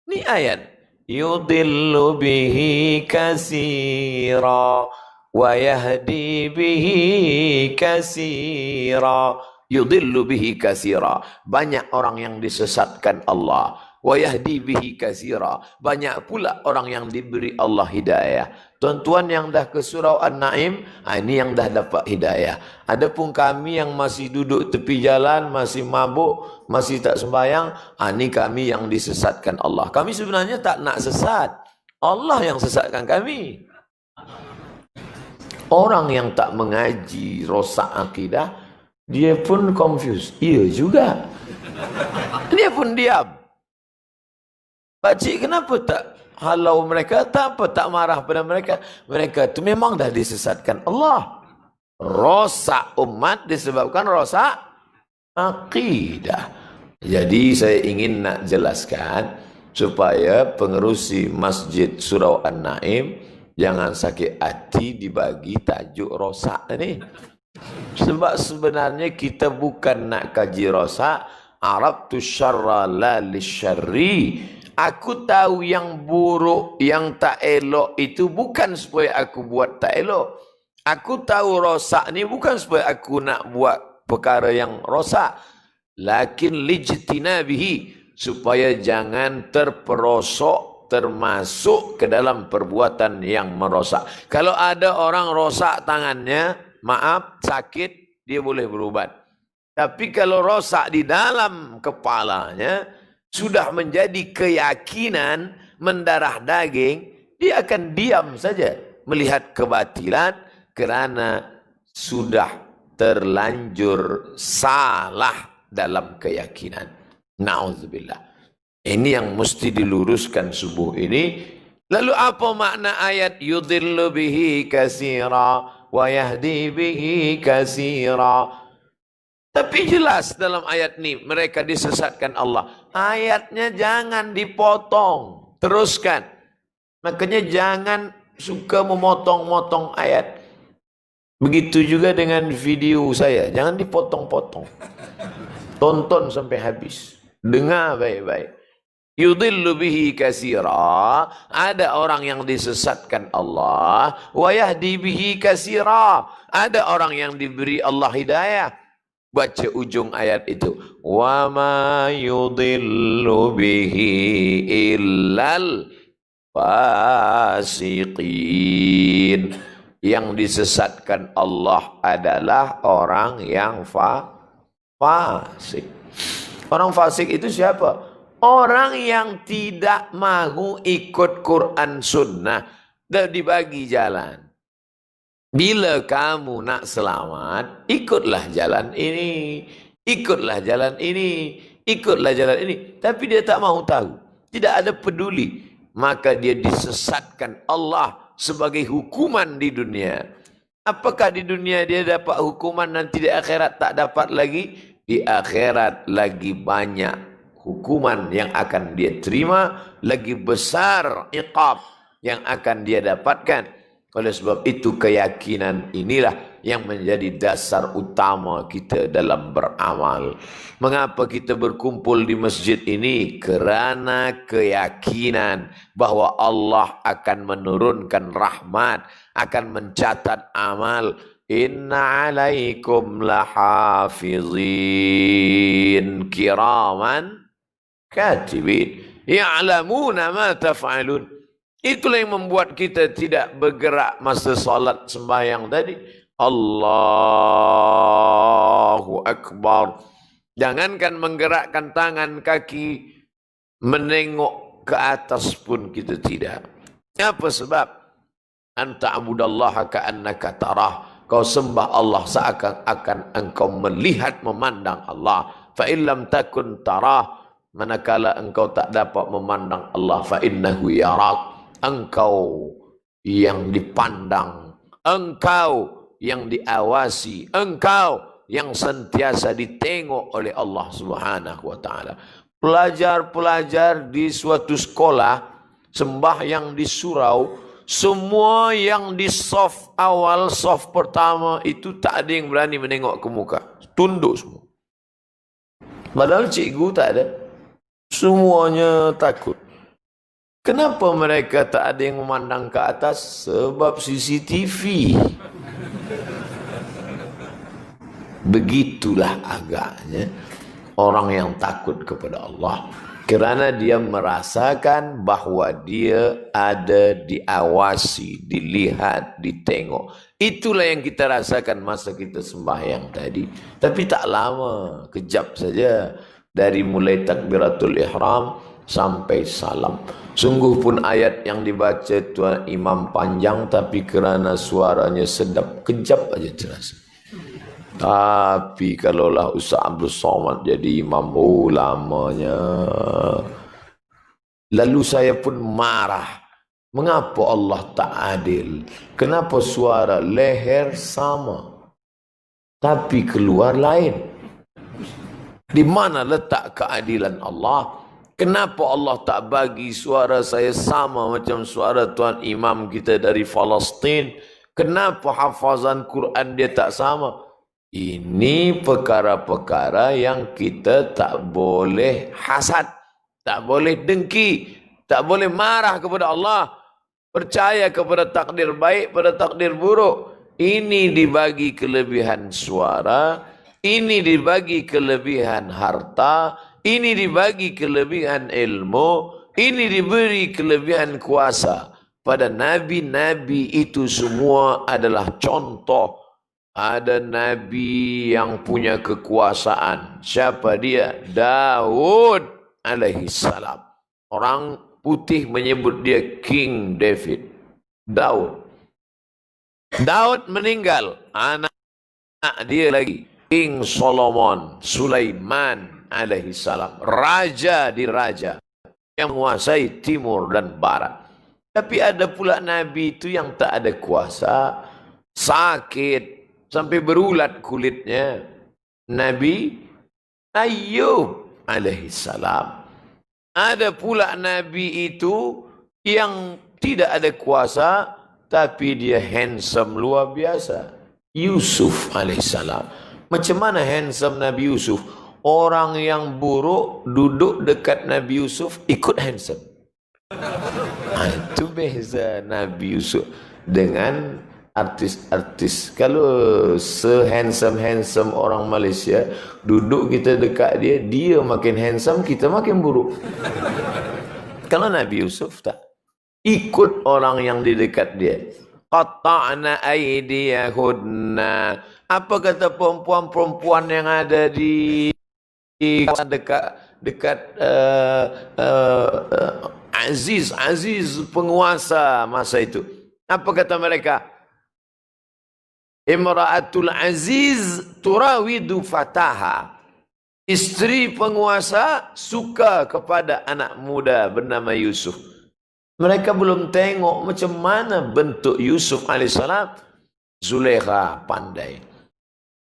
[SPEAKER 1] Ini ayat. Yudillu bihi kasira wa yahdi bihi kasira. Yudillu bihi kasira. Banyak orang yang disesatkan Allah. Wa yahdi bihi kasira. Banyak pula orang yang diberi Allah hidayah. Tuan-tuan yang dah ke surau An-Naim, ini yang dah dapat hidayah. Adapun kami yang masih duduk tepi jalan, masih mabuk, masih tak sembahyang, ini kami yang disesatkan Allah. Kami sebenarnya tak nak sesat. Allah yang sesatkan kami. Orang yang tak mengaji, rosak akidah, dia pun confused. Iya juga. Dia pun diam. Pakcik kenapa tak halau mereka? Tak apa, tak marah pada mereka. Mereka itu memang dah disesatkan Allah. Rosak umat disebabkan rosak akidah. Jadi saya ingin nak jelaskan supaya pengerusi Masjid Surau An-Naim jangan sakit hati dibagi tajuk rosak ni. Sebab sebenarnya kita bukan nak kaji rosak. Arabtu syarra la lisyarri. Aku tahu yang buruk, yang tak elok itu bukan supaya aku buat tak elok. Aku tahu rosak ni bukan supaya aku nak buat perkara yang rosak. Lakin lijtinabihi, supaya jangan terperosok, termasuk ke dalam perbuatan yang merosak. Kalau ada orang rosak tangannya, maaf, sakit, dia boleh berubat. Tapi kalau rosak di dalam kepalanya, sudah menjadi keyakinan mendarah daging, dia akan diam saja melihat kebatilan kerana sudah terlanjur salah dalam keyakinan. Na'udzubillah. Ini yang mesti diluruskan subuh ini. Lalu apa makna ayat yudhillu bihi kasira wa yahdi bihi kasira? Tapi jelas dalam ayat ini mereka disesatkan Allah. Ayatnya jangan dipotong. Teruskan. Makanya jangan suka memotong-motong ayat. Begitu juga dengan video saya. Jangan dipotong-potong. Tonton sampai habis. Dengar baik-baik. Yudhillu bihi kasira. Ada orang yang disesatkan Allah. Wa yahdi bihi kasira. Ada orang yang diberi Allah hidayah. Baca ujung ayat itu. Wa ma yudhillu bihi illal fasiqin. Yang disesatkan Allah adalah orang yang fasik. Orang fasik itu siapa? Orang yang tidak mahu ikut Quran Sunnah dan dibagi jalan. Bila kamu nak selamat, ikutlah jalan ini, ikutlah jalan ini, ikutlah jalan ini. Tapi dia tak mahu tahu, tidak ada peduli. Maka dia disesatkan Allah sebagai hukuman di dunia. Apakah di dunia dia dapat hukuman, nanti di akhirat tak dapat lagi? Di akhirat lagi banyak hukuman yang akan dia terima, lagi besar iqab, yang akan dia dapatkan. Oleh sebab itu keyakinan inilah yang menjadi dasar utama kita dalam beramal. Mengapa kita berkumpul di masjid ini? Kerana keyakinan bahwa Allah akan menurunkan rahmat, akan mencatat amal. Inna alaikum lahafizin kiraman katibin ya'lamuna ma taf'alun. Itulah yang membuat kita tidak bergerak masa salat sembahyang tadi. Allahu Akbar. Jangankan menggerakkan tangan, kaki, menengok ke atas pun kita tidak. Apa sebab? Anta abudallaha ka'annaka tarah. Kau sembah Allah seakan-akan engkau melihat, memandang Allah. Fa illam takun tarah, manakala engkau tak dapat memandang Allah, fa innahu yarak. Engkau yang dipandang, engkau yang diawasi, engkau yang sentiasa ditengok oleh Allah Subhanahu wa taala. Pelajar-pelajar di suatu sekolah sembahyang di surau, semua yang di saf awal, saf pertama itu tak ada yang berani menengok ke muka, tunduk semua. Padahal cikgu tak ada, semuanya takut. Kenapa mereka tak ada yang memandang ke atas? Sebab CCTV. Begitulah agaknya orang yang takut kepada Allah. Kerana dia merasakan bahawa dia ada diawasi, dilihat, ditengok. Itulah yang kita rasakan masa kita sembahyang tadi. Tapi tak lama, kejap saja. Dari mulai takbiratul ihram sampai salam. Sungguh pun ayat yang dibaca Tuan Imam panjang, tapi kerana suaranya sedap, kejap aja terasa. Tapi kalaulah Ustaz Abdul Somad jadi imam, lamanya. Lalu saya pun marah. Mengapa Allah tak adil? Kenapa suara leher sama, tapi keluar lain? Di mana letak keadilan Allah? Kenapa Allah tak bagi suara saya sama macam suara Tuan Imam kita dari Palestin? Kenapa hafazan Quran dia tak sama? Ini perkara-perkara yang kita tak boleh hasad, tak boleh dengki, tak boleh marah kepada Allah. Percaya kepada takdir baik, pada takdir buruk. Ini dibagi kelebihan suara, ini dibagi kelebihan harta, ini dibagi kelebihan ilmu, ini diberi kelebihan kuasa. Pada nabi-nabi itu semua adalah contoh. Ada nabi yang punya kekuasaan. Siapa dia? Daud alaihissalam. Orang putih menyebut dia King David. Daud. Daud meninggal. Anak dia lagi. King Solomon, Sulaiman alaihissalam, raja di raja yang menguasai timur dan barat. Tapi ada pula nabi itu yang tak ada kuasa, sakit sampai berulat kulitnya. Nabi Ayub alaihissalam. Ada pula nabi itu yang tidak ada kuasa, tapi dia handsome luar biasa. Yusuf alaihissalam. Macam mana handsome Nabi Yusuf? Orang yang buruk duduk dekat Nabi Yusuf ikut handsome. Itu beza Nabi Yusuf dengan artis-artis. Kalau se-handsome orang Malaysia, duduk kita dekat dia, dia makin handsome, kita makin buruk. Kalau Nabi Yusuf tak. Ikut orang yang di dekat dia. Qatta'na aydiyahunna. Apa kata perempuan-perempuan yang ada di dekat Aziz penguasa masa itu? Apa kata mereka? Imra'atul Aziz turawidu fataha. Isteri penguasa suka kepada anak muda bernama Yusuf. Mereka belum tengok macam mana bentuk Yusuf alaihissalam. Zulaikha pandai.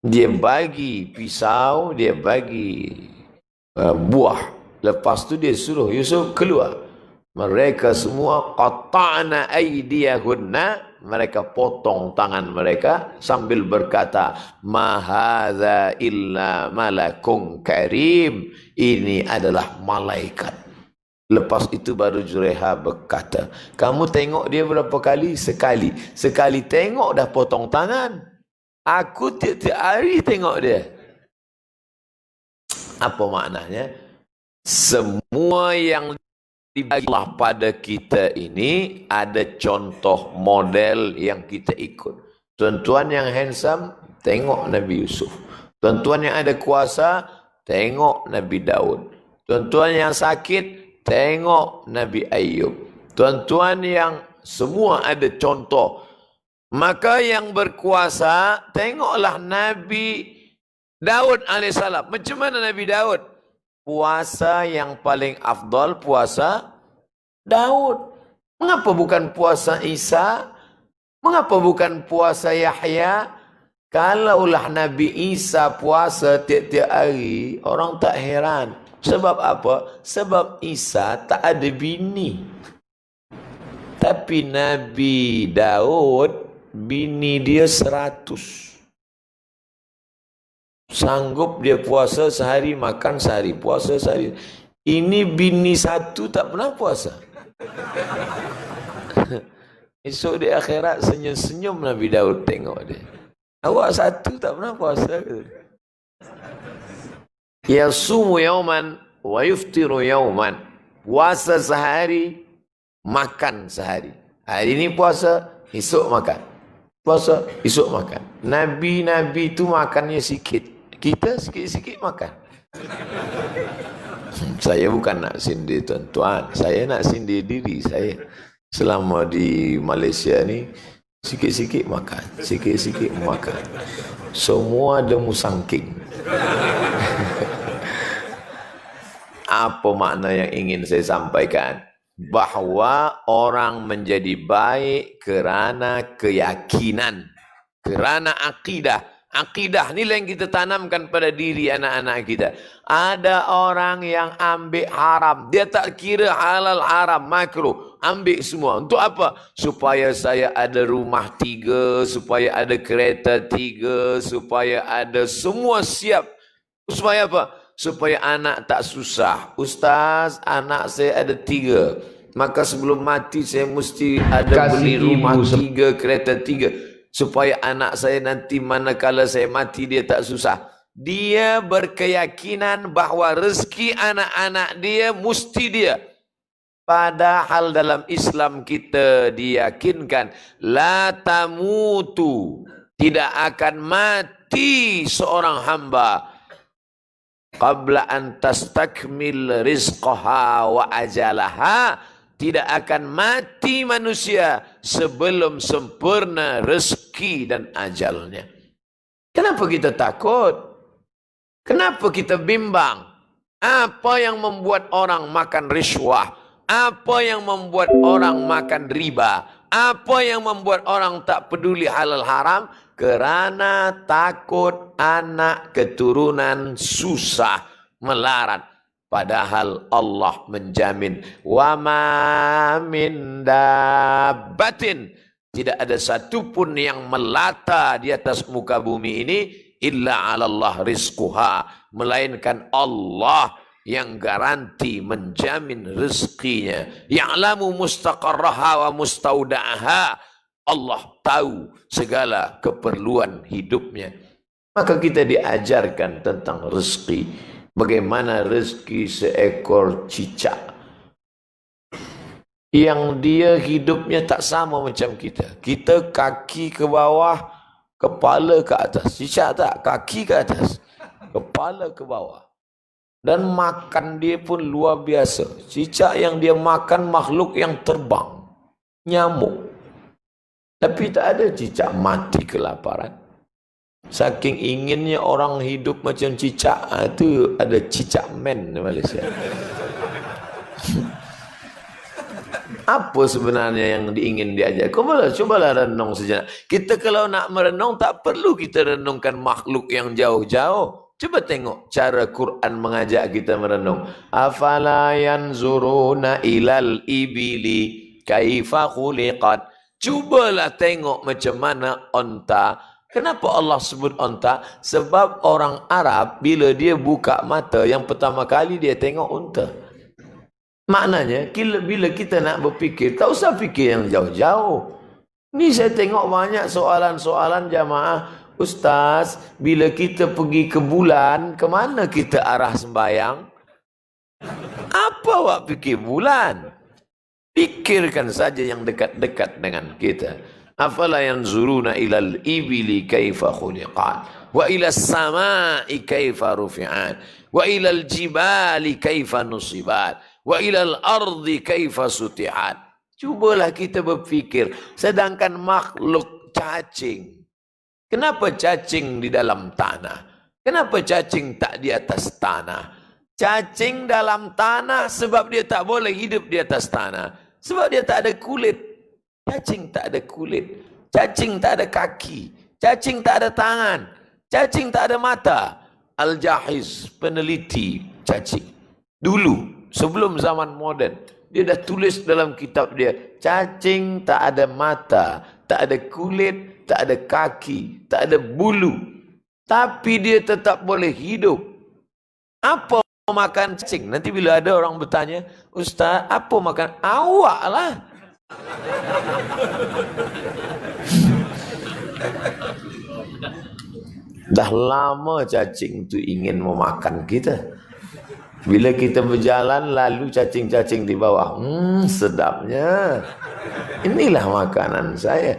[SPEAKER 1] Dia bagi pisau, dia bagi buah. Lepas tu dia suruh Yusuf keluar. Mereka semua qata'na aydiyahunna, mereka potong tangan mereka sambil berkata, ma hadza illa malakun karim, ini adalah malaikat. Lepas itu baru Jureha berkata, kamu tengok dia berapa kali? Sekali. Sekali tengok dah potong tangan. Aku tiap-tiap hari tengok dia. Apa maknanya? Semua yang dibagilah pada kita ini ada contoh model yang kita ikut. Tuan-tuan yang handsome, tengok Nabi Yusuf. Tuan-tuan yang ada kuasa, tengok Nabi Daud. Tuan-tuan yang sakit, tengok Nabi Ayub. Tuan-tuan yang semua ada contoh. Maka yang berkuasa, tengoklah Nabi Daud alaihissalam. Macam mana Nabi Daud? Puasa yang paling afdal puasa Daud. Mengapa bukan puasa Isa? Mengapa bukan puasa Yahya? Kalaulah Nabi Isa puasa tiap-tiap hari, orang tak heran. Sebab apa? Sebab Isa tak ada bini. Tapi Nabi Daud, bini dia 100. Sanggup dia puasa sehari, makan sehari, puasa sehari. Ini bini satu tak pernah puasa. Esok di akhirat senyum-senyum Nabi Daud tengok dia. Awak satu tak pernah puasa. Yasumu yauman wa yuftiru yauman. Puasa sehari, makan sehari. Hari ini puasa, esok makan. Puasa, esok makan. Nabi-nabi itu makannya sikit. Kita sikit-sikit makan. Saya bukan nak sindir tuan-tuan. Saya nak sindir diri saya. Selama di Malaysia ni, sikit-sikit makan. Sikit-sikit makan. Semua ada musangking. Apa makna yang ingin saya sampaikan? Bahawa orang menjadi baik kerana keyakinan. Kerana akidah. Akidah ni yang kita tanamkan pada diri anak-anak kita. Ada orang yang ambil haram. Dia tak kira halal haram, makruh. Ambil semua. Untuk apa? Supaya saya ada rumah 3. Supaya ada kereta 3. Supaya ada semua siap. Supaya apa? Supaya anak tak susah. Ustaz, anak saya ada 3. Maka sebelum mati saya mesti ada beli rumah 3, kereta 3. Supaya anak saya nanti manakala saya mati dia tak susah. Dia berkeyakinan bahawa rezeki anak-anak dia mesti dia. Padahal dalam Islam kita diyakinkan la tamutu, tidak akan mati seorang hamba qabla an tastakmil rizqaha wa ajalaha. Tidak akan mati manusia sebelum sempurna rezeki dan ajalnya. Kenapa kita takut? Kenapa kita bimbang? Apa yang membuat orang makan riswah? Apa yang membuat orang makan riba? Apa yang membuat orang tak peduli halal haram? Kerana takut anak keturunan susah, melarat. Padahal Allah menjamin, wa ma min dabbatin, tidak ada satupun yang melata di atas muka bumi ini illa 'ala Allah rizquha, melainkan Allah yang garanti menjamin rezekinya. Ya'lamu mustaqarraha wa mustauda'aha, Allah tahu segala keperluan hidupnya. Maka kita diajarkan tentang rezeki. Bagaimana rezeki seekor cicak yang dia hidupnya tak sama macam kita. Kita kaki ke bawah, kepala ke atas. Cicak tak, kaki ke atas, kepala ke bawah. Dan makan dia pun luar biasa. Cicak yang dia makan makhluk yang terbang, nyamuk. Tapi tak ada cicak mati kelaparan. Saking inginnya orang hidup macam cicak, itu ada cicak man di Malaysia. Apa sebenarnya yang ingin diajar? Cobalah renung sejenak. Kita kalau nak merenung, tak perlu kita renungkan makhluk yang jauh-jauh. Coba tengok cara Quran mengajak kita merenung. Afala yanzuruna ilal ibili kaifa khuliqat. Cubalah tengok macam mana onta. Kenapa Allah sebut onta? Sebab orang Arab bila dia buka mata, yang pertama kali dia tengok unta. Maknanya bila kita nak berfikir, tak usah fikir yang jauh-jauh. Ni saya tengok banyak soalan-soalan jamaah. Ustaz, bila kita pergi ke bulan, ke mana kita arah sembayang? Apa awak fikir bulan? Pikirkan saja yang dekat-dekat dengan kita. Afala yanzuruna ilal ibili kaifa khuliqat wa ila samai kaifa rufi'at wa ilal jibali kaifa nusibat wa ilal ardi kaifa sutihat. Cubalah kita berfikir, sedangkan makhluk cacing, kenapa cacing di dalam tanah? Kenapa cacing tak di atas tanah? Cacing dalam tanah sebab dia tak boleh hidup di atas tanah. Sebab dia tak ada kulit. Cacing tak ada kulit. Cacing tak ada kaki. Cacing tak ada tangan. Cacing tak ada mata. Al-Jahiz, peneliti cacing. Dulu, sebelum zaman moden, dia dah tulis dalam kitab dia, cacing tak ada mata, tak ada kulit, tak ada kaki, tak ada bulu. Tapi dia tetap boleh hidup. Apa makan cacing? Nanti bila ada orang bertanya, Ustaz, apa makan? Awak lah. Dah lama cacing tu ingin memakan kita. Bila kita berjalan, lalu cacing-cacing di bawah. Sedapnya. Inilah makanan saya.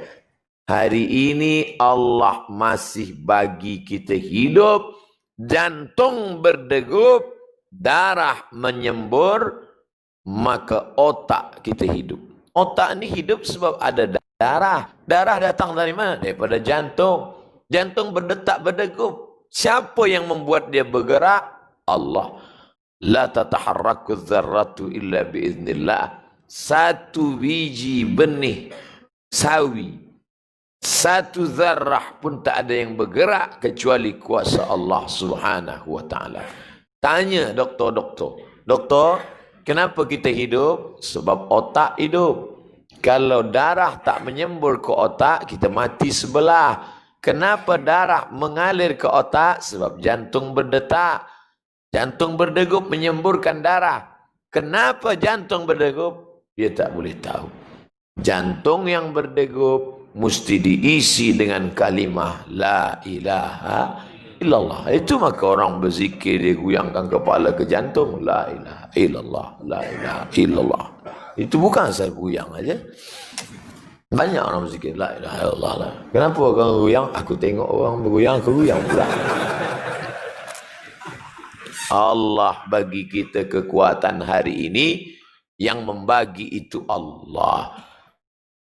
[SPEAKER 1] Hari ini Allah masih bagi kita hidup, jantung berdegup, darah menyembur, maka otak kita hidup. Otak ini hidup sebab ada darah. Darah datang dari mana? Daripada jantung. Jantung berdetak berdegup. Siapa yang membuat dia bergerak? Allah. La tataharraku dzarratu illa biiznillah. Satu biji benih sawi, satu zarrah pun tak ada yang bergerak kecuali kuasa Allah Subhanahu wa taala. Tanya doktor, kenapa kita hidup? Sebab otak hidup. Kalau darah tak menyembur ke otak, kita mati sebelah. Kenapa darah mengalir ke otak? Sebab jantung berdetak. Jantung berdegup menyemburkan darah. Kenapa jantung berdegup? Dia tak boleh tahu. Jantung yang berdegup mesti diisi dengan kalimah La ilaha illallah. Itu maka orang berzikir, dia goyangkan kepala ke jantung. La ilaha illallah, la ilaha illallah. Itu bukan saya goyang aja. Banyak orang berzikir La ilaha illallah. Kenapa orang goyang? Aku tengok orang bergoyang, aku goyang pula. Allah bagi kita kekuatan hari ini, yang membagi itu Allah.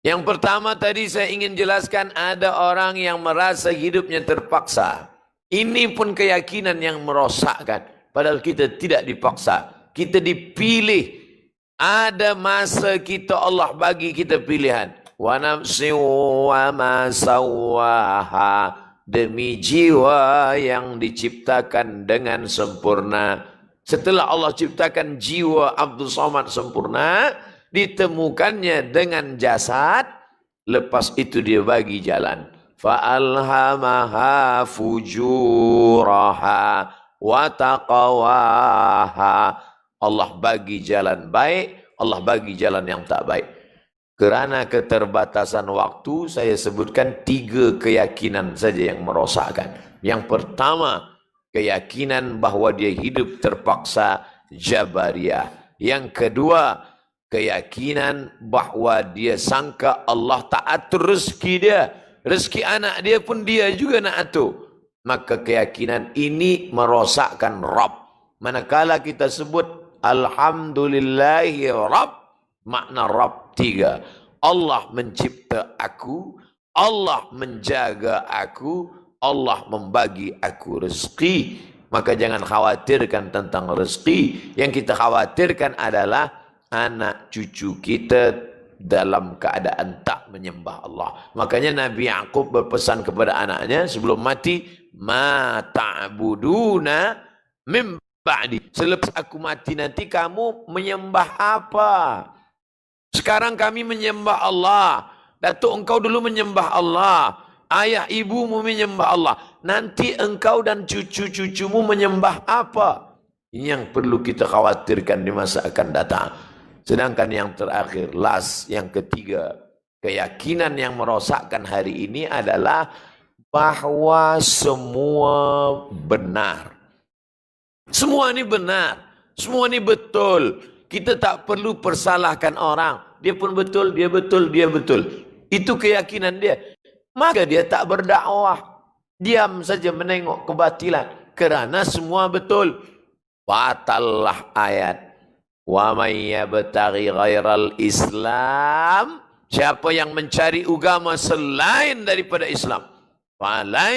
[SPEAKER 1] Yang pertama tadi saya ingin jelaskan, ada orang yang merasa hidupnya terpaksa. Ini pun keyakinan yang merosakkan. Padahal kita tidak dipaksa. Kita dipilih. Ada masa kita Allah bagi kita pilihan. Wa nafsin wa ma sawwaha. Demi jiwa yang diciptakan dengan sempurna. Setelah Allah ciptakan jiwa Abdul Somad sempurna, ditemukannya dengan jasad, lepas itu dia bagi jalan. Fa'alhamaha fujuraha wa taqawaha. Allah bagi jalan baik, Allah bagi jalan yang tak baik. Kerana keterbatasan waktu, saya sebutkan 3 keyakinan saja yang merosakkan. Yang pertama, keyakinan bahawa dia hidup terpaksa, Jabariyah. Yang kedua, keyakinan bahawa dia sangka Allah tak atur rezeki dia. Rezeki anak dia pun dia juga nak atur. Maka keyakinan ini merosakkan Rabb. Manakala kita sebut Alhamdulillahi Rabb, makna Rabb 3. Allah mencipta aku, Allah menjaga aku, Allah membagi aku rezeki. Maka jangan khawatirkan tentang rezeki. Yang kita khawatirkan adalah anak cucu kita dalam keadaan tak menyembah Allah. Makanya Nabi Yaqub berpesan kepada anaknya sebelum mati, ma ta'buduna mim ba'di. Selepas aku mati nanti kamu menyembah apa? Sekarang kami menyembah Allah. Datuk engkau dulu menyembah Allah. Ayah ibumu menyembah Allah. Nanti engkau dan cucu-cucumu menyembah apa? Ini yang perlu kita khawatirkan di masa akan datang. Sedangkan yang terakhir, yang ketiga, keyakinan yang merosakkan hari ini adalah bahwa semua benar. Semua ini benar. Semua ini betul. Kita tak perlu persalahkan orang. Dia pun betul, dia betul, dia betul. Itu keyakinan dia. Maka dia tak berdakwah. Diam saja menengok kebatilan. Kerana semua betul. Batallah ayat. Wa may yabtaghi ghairal Islam. Siapa yang mencari agama selain daripada Islam. Falan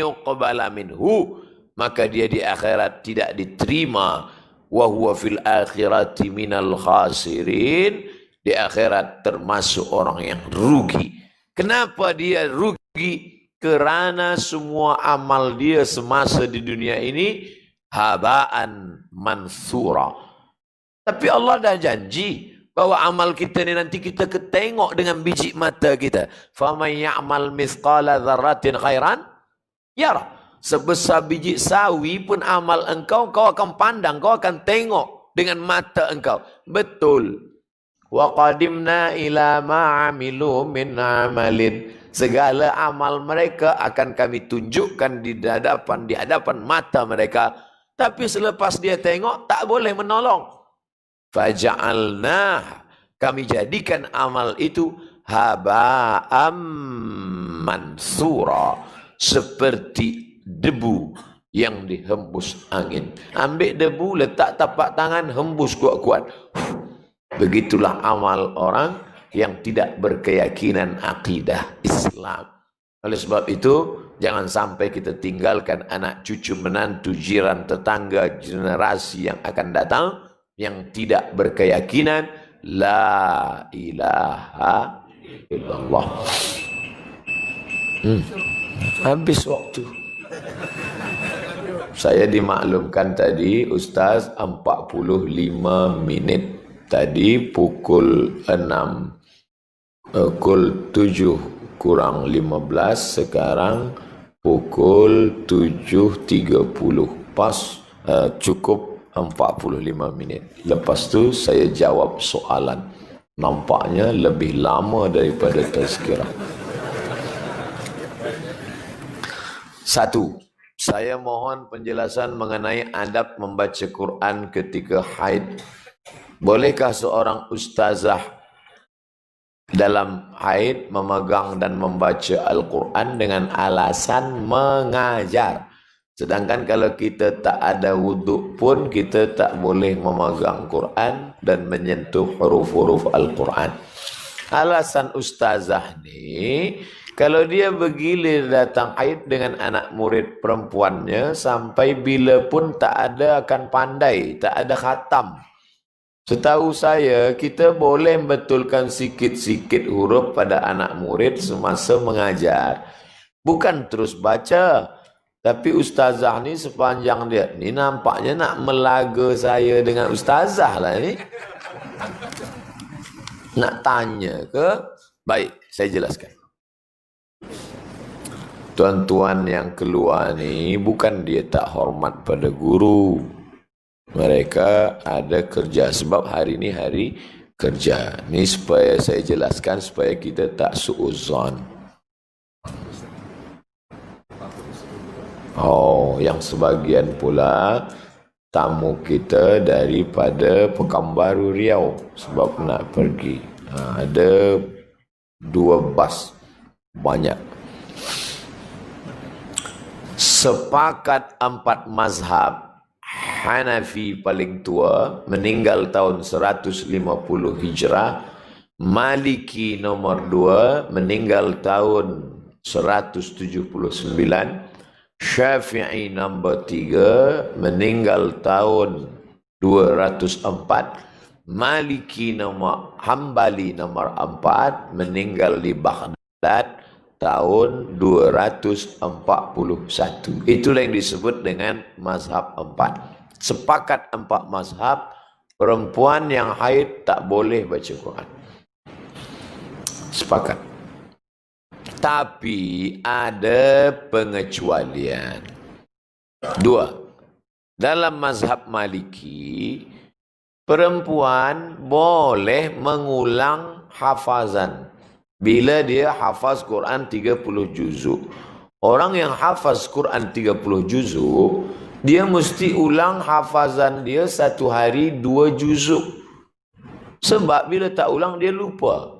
[SPEAKER 1] yuqbala minhu. Maka dia di akhirat tidak diterima. Wa huwa fil akhirati minal khasirin. Di akhirat termasuk orang yang rugi. Kenapa dia rugi? Kerana semua amal dia semasa di dunia ini habaan mansura. Tapi Allah dah janji bahwa amal kita ni nanti kita ketengok dengan biji mata kita. Faman ya'mal mithqala dzarratin khairan yara. Sebesar biji sawi pun amal engkau, kau akan pandang, kau akan tengok dengan mata engkau. Betul. Wa qadimna ila ma amilu min amalin. Segala amal mereka akan kami tunjukkan di hadapan mata mereka. Tapi selepas dia tengok, tak boleh menolong. Faja'alna. Kami jadikan amal itu haba'am mansura. Seperti debu yang dihembus angin. Ambil debu, letak tapak tangan, hembus kuat-kuat. Begitulah amal orang yang tidak berkeyakinan akidah Islam. Oleh sebab itu, jangan sampai kita tinggalkan anak cucu menantu jiran tetangga generasi yang akan datang yang tidak berkeyakinan la ilaha illallah. Habis waktu. Saya dimaklumkan tadi Ustaz 45 minit. Tadi pukul 6, pukul 7 kurang 15, sekarang pukul 7.30. Pas, cukup 45 minit. Lepas tu saya jawab soalan. Nampaknya lebih lama daripada tazkirah. 1. Saya mohon penjelasan mengenai adab membaca Quran ketika haid. Bolehkah seorang ustazah dalam haid memegang dan membaca Al-Quran dengan alasan mengajar? Sedangkan kalau kita tak ada wuduk pun, kita tak boleh memegang Quran dan menyentuh huruf-huruf Al-Quran. Alasan ustazah ni, kalau dia bergilir datang haid dengan anak murid perempuannya, sampai bila pun tak ada akan pandai, tak ada khatam. Setahu saya, kita boleh betulkan sikit-sikit huruf pada anak murid semasa mengajar. Bukan terus baca. Tapi ustazah ni sepanjang dia, ni nampaknya nak melaga saya dengan ustazah lah ni. Nak tanya ke? Baik, saya jelaskan. Tuan-tuan yang keluar ni, bukan dia tak hormat pada guru. Mereka ada kerja, sebab hari ini hari kerja. Ini supaya saya jelaskan supaya kita tak suuzon. Oh, yang sebagian pula tamu kita daripada Pekanbaru Riau sebab nak pergi. Ada 2 bas, banyak. Sepakat 4 mazhab. Hanafi paling tua, meninggal tahun 150 Hijrah. Maliki nomor 2, meninggal tahun 179. Syafi'i nombor 3, meninggal tahun 204. Maliki nomor Hambali nomor 4, meninggal di Baghdad tahun 241. Itulah yang disebut dengan mazhab 4. Sepakat 4 mazhab, perempuan yang haid tak boleh baca Quran. Sepakat. Tapi ada pengecualian. 2. Dalam mazhab Maliki, perempuan boleh mengulang hafazan bila dia hafaz Quran 30 juzuk. Orang yang hafaz Quran 30 juzuk, dia mesti ulang hafazan dia satu hari 2 juzuk. Sebab bila tak ulang dia lupa.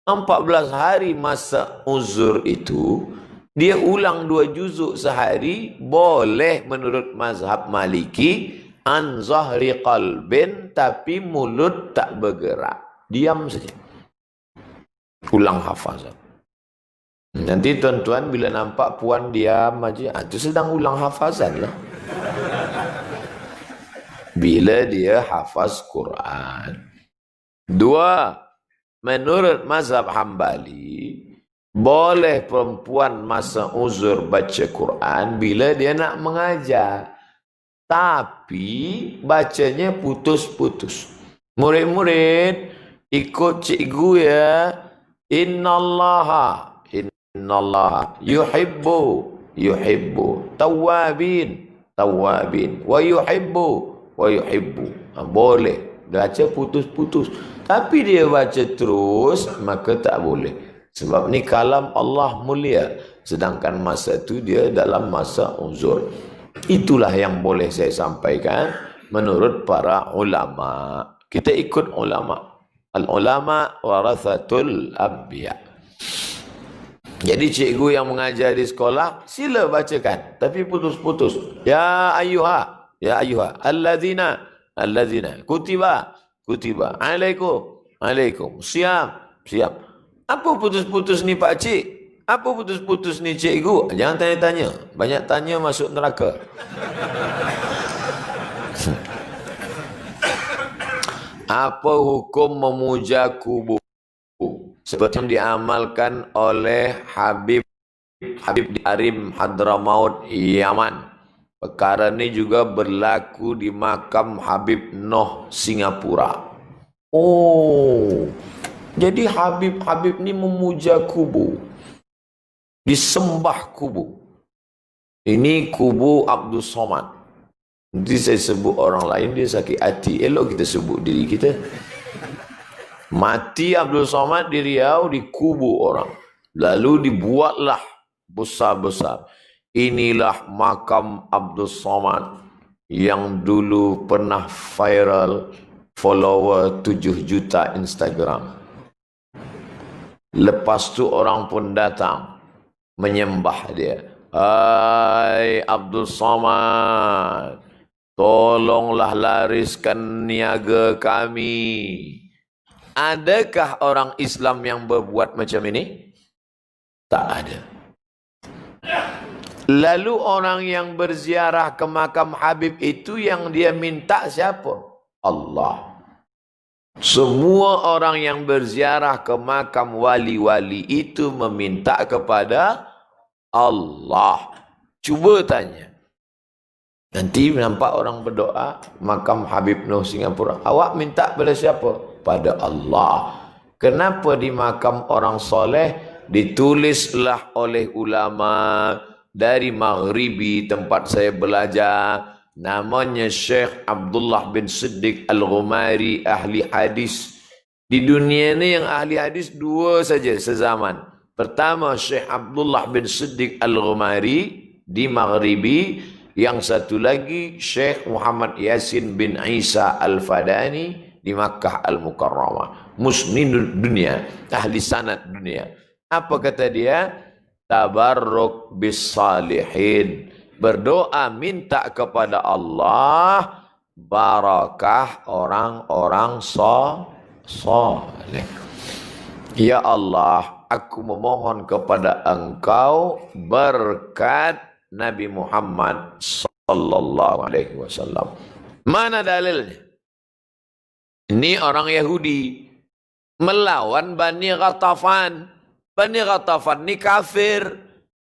[SPEAKER 1] 14 hari masa uzur itu, dia ulang 2 juzuk sehari, boleh menurut mazhab Maliki, an zahri qalbin, tapi mulut tak bergerak. Diam saja. Ulang hafazan. Nanti tuan-tuan bila nampak puan diam aja, itu sedang ulang hafazan lah. Bila dia hafaz Quran. 2. Menurut mazhab Hambali, boleh perempuan masa uzur baca Quran bila dia nak mengajar. Tapi bacanya putus-putus. Murid-murid ikut cikgu ya. Innallaha yuhibbu tawabin wa yuhibbu. Boleh baca putus-putus. Tapi dia baca terus, maka tak boleh. Sebab ni kalam Allah mulia. Sedangkan masa tu dia dalam masa uzur. Itulah yang boleh saya sampaikan menurut para ulama. Kita ikut ulama. Al-ulama warathatul anbiya. Jadi cikgu yang mengajar di sekolah, sila bacakan. Tapi putus-putus. Ya ayyuha, alladzina, kutiba, alaikum, siap. Apa putus-putus ni Pak Cik? Apa putus-putus ni cikgu? Jangan tanya-tanya. Banyak tanya masuk neraka. Apa hukum memuja kubur? Seperti yang diamalkan oleh Habib di Arim Hadramaut, Yaman. Perkara ini juga berlaku di makam Habib Noh, Singapura. Oh, jadi Habib ni memuja kubur. Disembah kubur. Ini kubur Abdul Somad. Nanti saya sebut orang lain, dia sakit hati. Elok kita sebut diri kita. Mati Abdul Somad di Riau, dikubur orang. Lalu dibuatlah besar-besar. Inilah makam Abdul Somad yang dulu pernah viral, follower 7 juta Instagram. Lepas tu orang pun datang menyembah dia. Hai Abdul Somad, tolonglah lariskan niaga kami. Adakah orang Islam yang berbuat macam ini? Tak ada. Lalu orang yang berziarah ke makam Habib itu yang dia minta siapa? Allah. Semua orang yang berziarah ke makam wali-wali itu meminta kepada Allah. Cuba tanya. Nanti nampak orang berdoa makam Habib Noh Singapura. Awak minta pada siapa? Pada Allah. Kenapa di makam orang soleh ditulislah oleh ulama dari Maghribi tempat saya belajar, namanya Syekh Abdullah bin Siddiq Al-Ghumari, ahli hadis. Di dunia ini yang ahli hadis 2 saja sezaman. Pertama Syekh Abdullah bin Siddiq Al-Ghumari di Maghribi, yang satu lagi Syekh Muhammad Yasin bin Isa Al-Fadani di Makkah Al-Mukarramah. Musnid dunia, ahli sanad dunia. Apa kata dia? Tabarruk bis salihin. Berdoa minta kepada Allah barakah orang-orang soleh. Ya Allah, aku memohon kepada Engkau berkat Nabi Muhammad sallallahu alaihi wasallam. Mana dalilnya? Ini orang Yahudi melawan Bani Ghatafan. Bani Ghatafan ni kafir,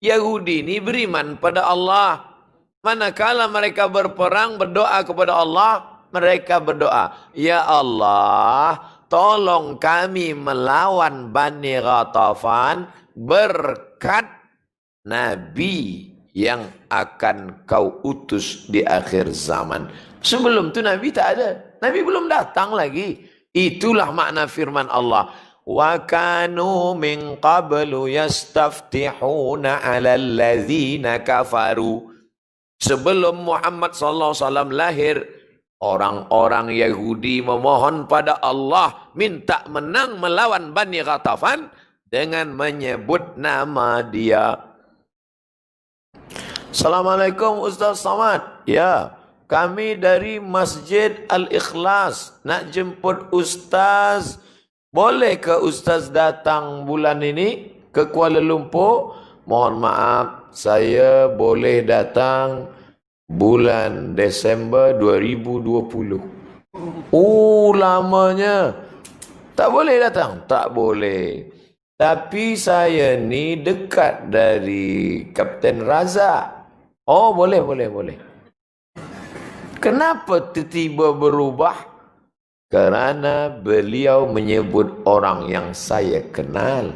[SPEAKER 1] Yahudi ni beriman pada Allah. Manakala mereka berperang berdoa kepada Allah, mereka berdoa, ya Allah, tolong kami melawan Bani Ghatafan berkat Nabi yang akan kau utus di akhir zaman. Sebelum tu Nabi tak ada. Nabi belum datang lagi. Itulah makna firman Allah. Wa kanu min qablu yastaftihuna 'alal ladzina kafaru. Sebelum Muhammad sallallahu alaihi wasallam lahir, orang-orang Yahudi memohon pada Allah minta menang melawan Bani Ghatafan dengan menyebut nama dia. Assalamualaikum Ustaz Samad. Ya, kami dari Masjid Al-Ikhlas nak jemput Ustaz. Boleh ke Ustaz datang bulan ini ke Kuala Lumpur? Mohon maaf, saya boleh datang bulan Desember 2020. Oh, lamanya. Tak boleh datang? Tak boleh. Tapi saya ni dekat dari Kapten Razak. Oh, boleh. Kenapa tiba-tiba berubah? Kerana beliau menyebut orang yang saya kenal.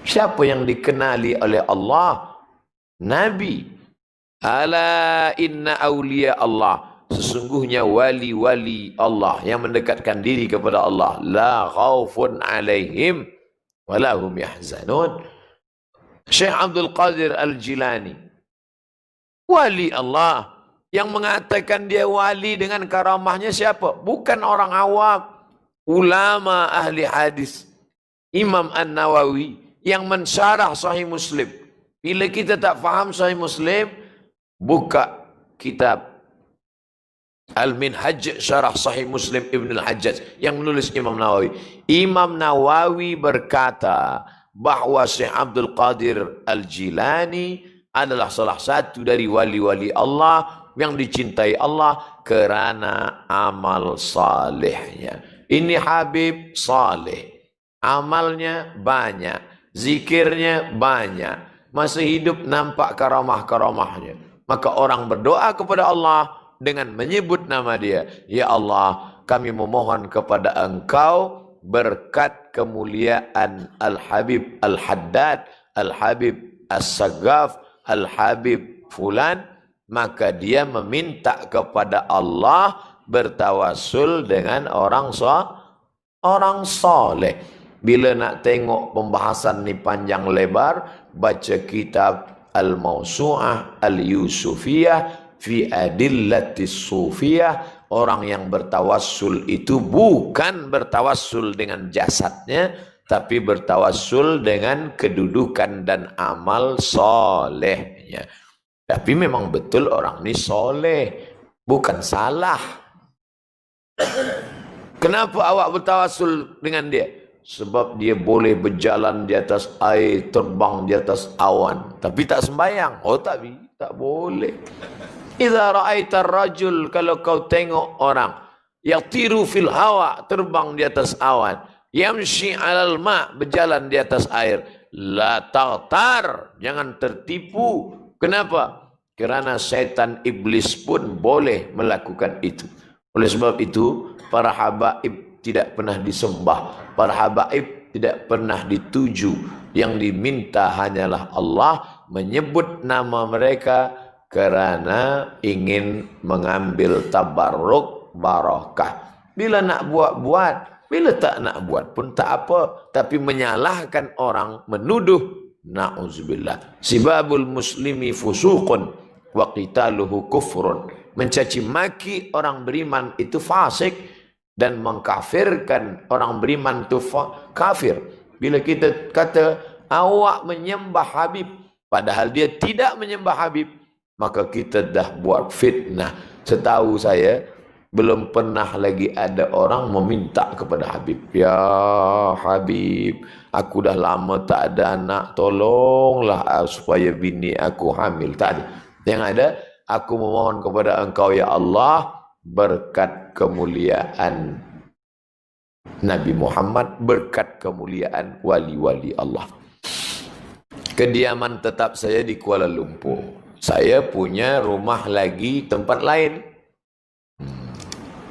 [SPEAKER 1] Siapa yang dikenali oleh Allah? Nabi. Ala inna awliya Allah. Sesungguhnya wali-wali Allah yang mendekatkan diri kepada Allah. La khaufun alaihim walahum yahzanun. Syekh Abdul Qadir Al-Jilani, wali Allah. Yang mengatakan dia wali dengan karamahnya siapa? Bukan orang awam. Ulama ahli hadis. Imam An-Nawawi yang mensyarah Sahih Muslim. Bila kita tak faham Sahih Muslim, buka kitab Al-Minhaj Syarah Sahih Muslim Ibn Al-Hajjaj yang menulis Imam Nawawi. Imam Nawawi berkata bahawa Syekh Abdul Qadir Al-Jilani adalah salah satu dari wali-wali Allah yang dicintai Allah kerana amal salehnya. Ini Habib saleh, amalnya banyak, zikirnya banyak, masih hidup nampak karamah-karamahnya. Maka orang berdoa kepada Allah dengan menyebut nama dia. Ya Allah, kami memohon kepada Engkau berkat kemuliaan Al-Habib Al-Haddad, Al-Habib As-Saggaf, Al-Habib Fulan. Maka dia meminta kepada Allah bertawassul dengan orang soleh. Bila nak tengok pembahasan ni panjang lebar, baca kitab Al-Mawsu'ah Al-Yusufiyah fi Adillatis Sufiyah. Orang yang bertawassul itu bukan bertawassul dengan jasadnya, tapi bertawassul dengan kedudukan dan amal solehnya. Tapi memang betul orang ni soleh, bukan salah. Kenapa awak bertawassul dengan dia? Sebab dia boleh berjalan di atas air, terbang di atas awan, tapi tak sembahyang. Oh, tak boleh. Idza ra'aita ar-rajul, kalau kau tengok orang yatiru fil hawa, terbang di atas awan, yamshi 'alal ma, berjalan di atas air, la taghtar, jangan tertipu. Kenapa? Kerana syaitan iblis pun boleh melakukan itu. Oleh sebab itu, para habaib tidak pernah disembah, para habaib tidak pernah dituju. Yang diminta hanyalah Allah, menyebut nama mereka kerana ingin mengambil tabarruk barakah. Bila nak buat, bila tak nak buat pun tak apa. Tapi menyalahkan orang, menuduh, na'udzubillah. Sibabul muslimi fusuqun wa qitaluhu kufrun. Mencaci maki orang beriman itu fasik, dan mengkafirkan orang beriman itu kafir. Bila kita kata awak menyembah Habib padahal dia tidak menyembah Habib, maka kita dah buat fitnah. Setahu saya belum pernah lagi ada orang meminta kepada Habib, ya Habib, aku dah lama tak ada anak, tolonglah supaya bini aku hamil. Tak ada. Yang ada, aku memohon kepada Engkau ya Allah berkat kemuliaan Nabi Muhammad berkat kemuliaan wali-wali Allah. Kediaman tetap saya di Kuala Lumpur. Saya punya rumah lagi tempat lain.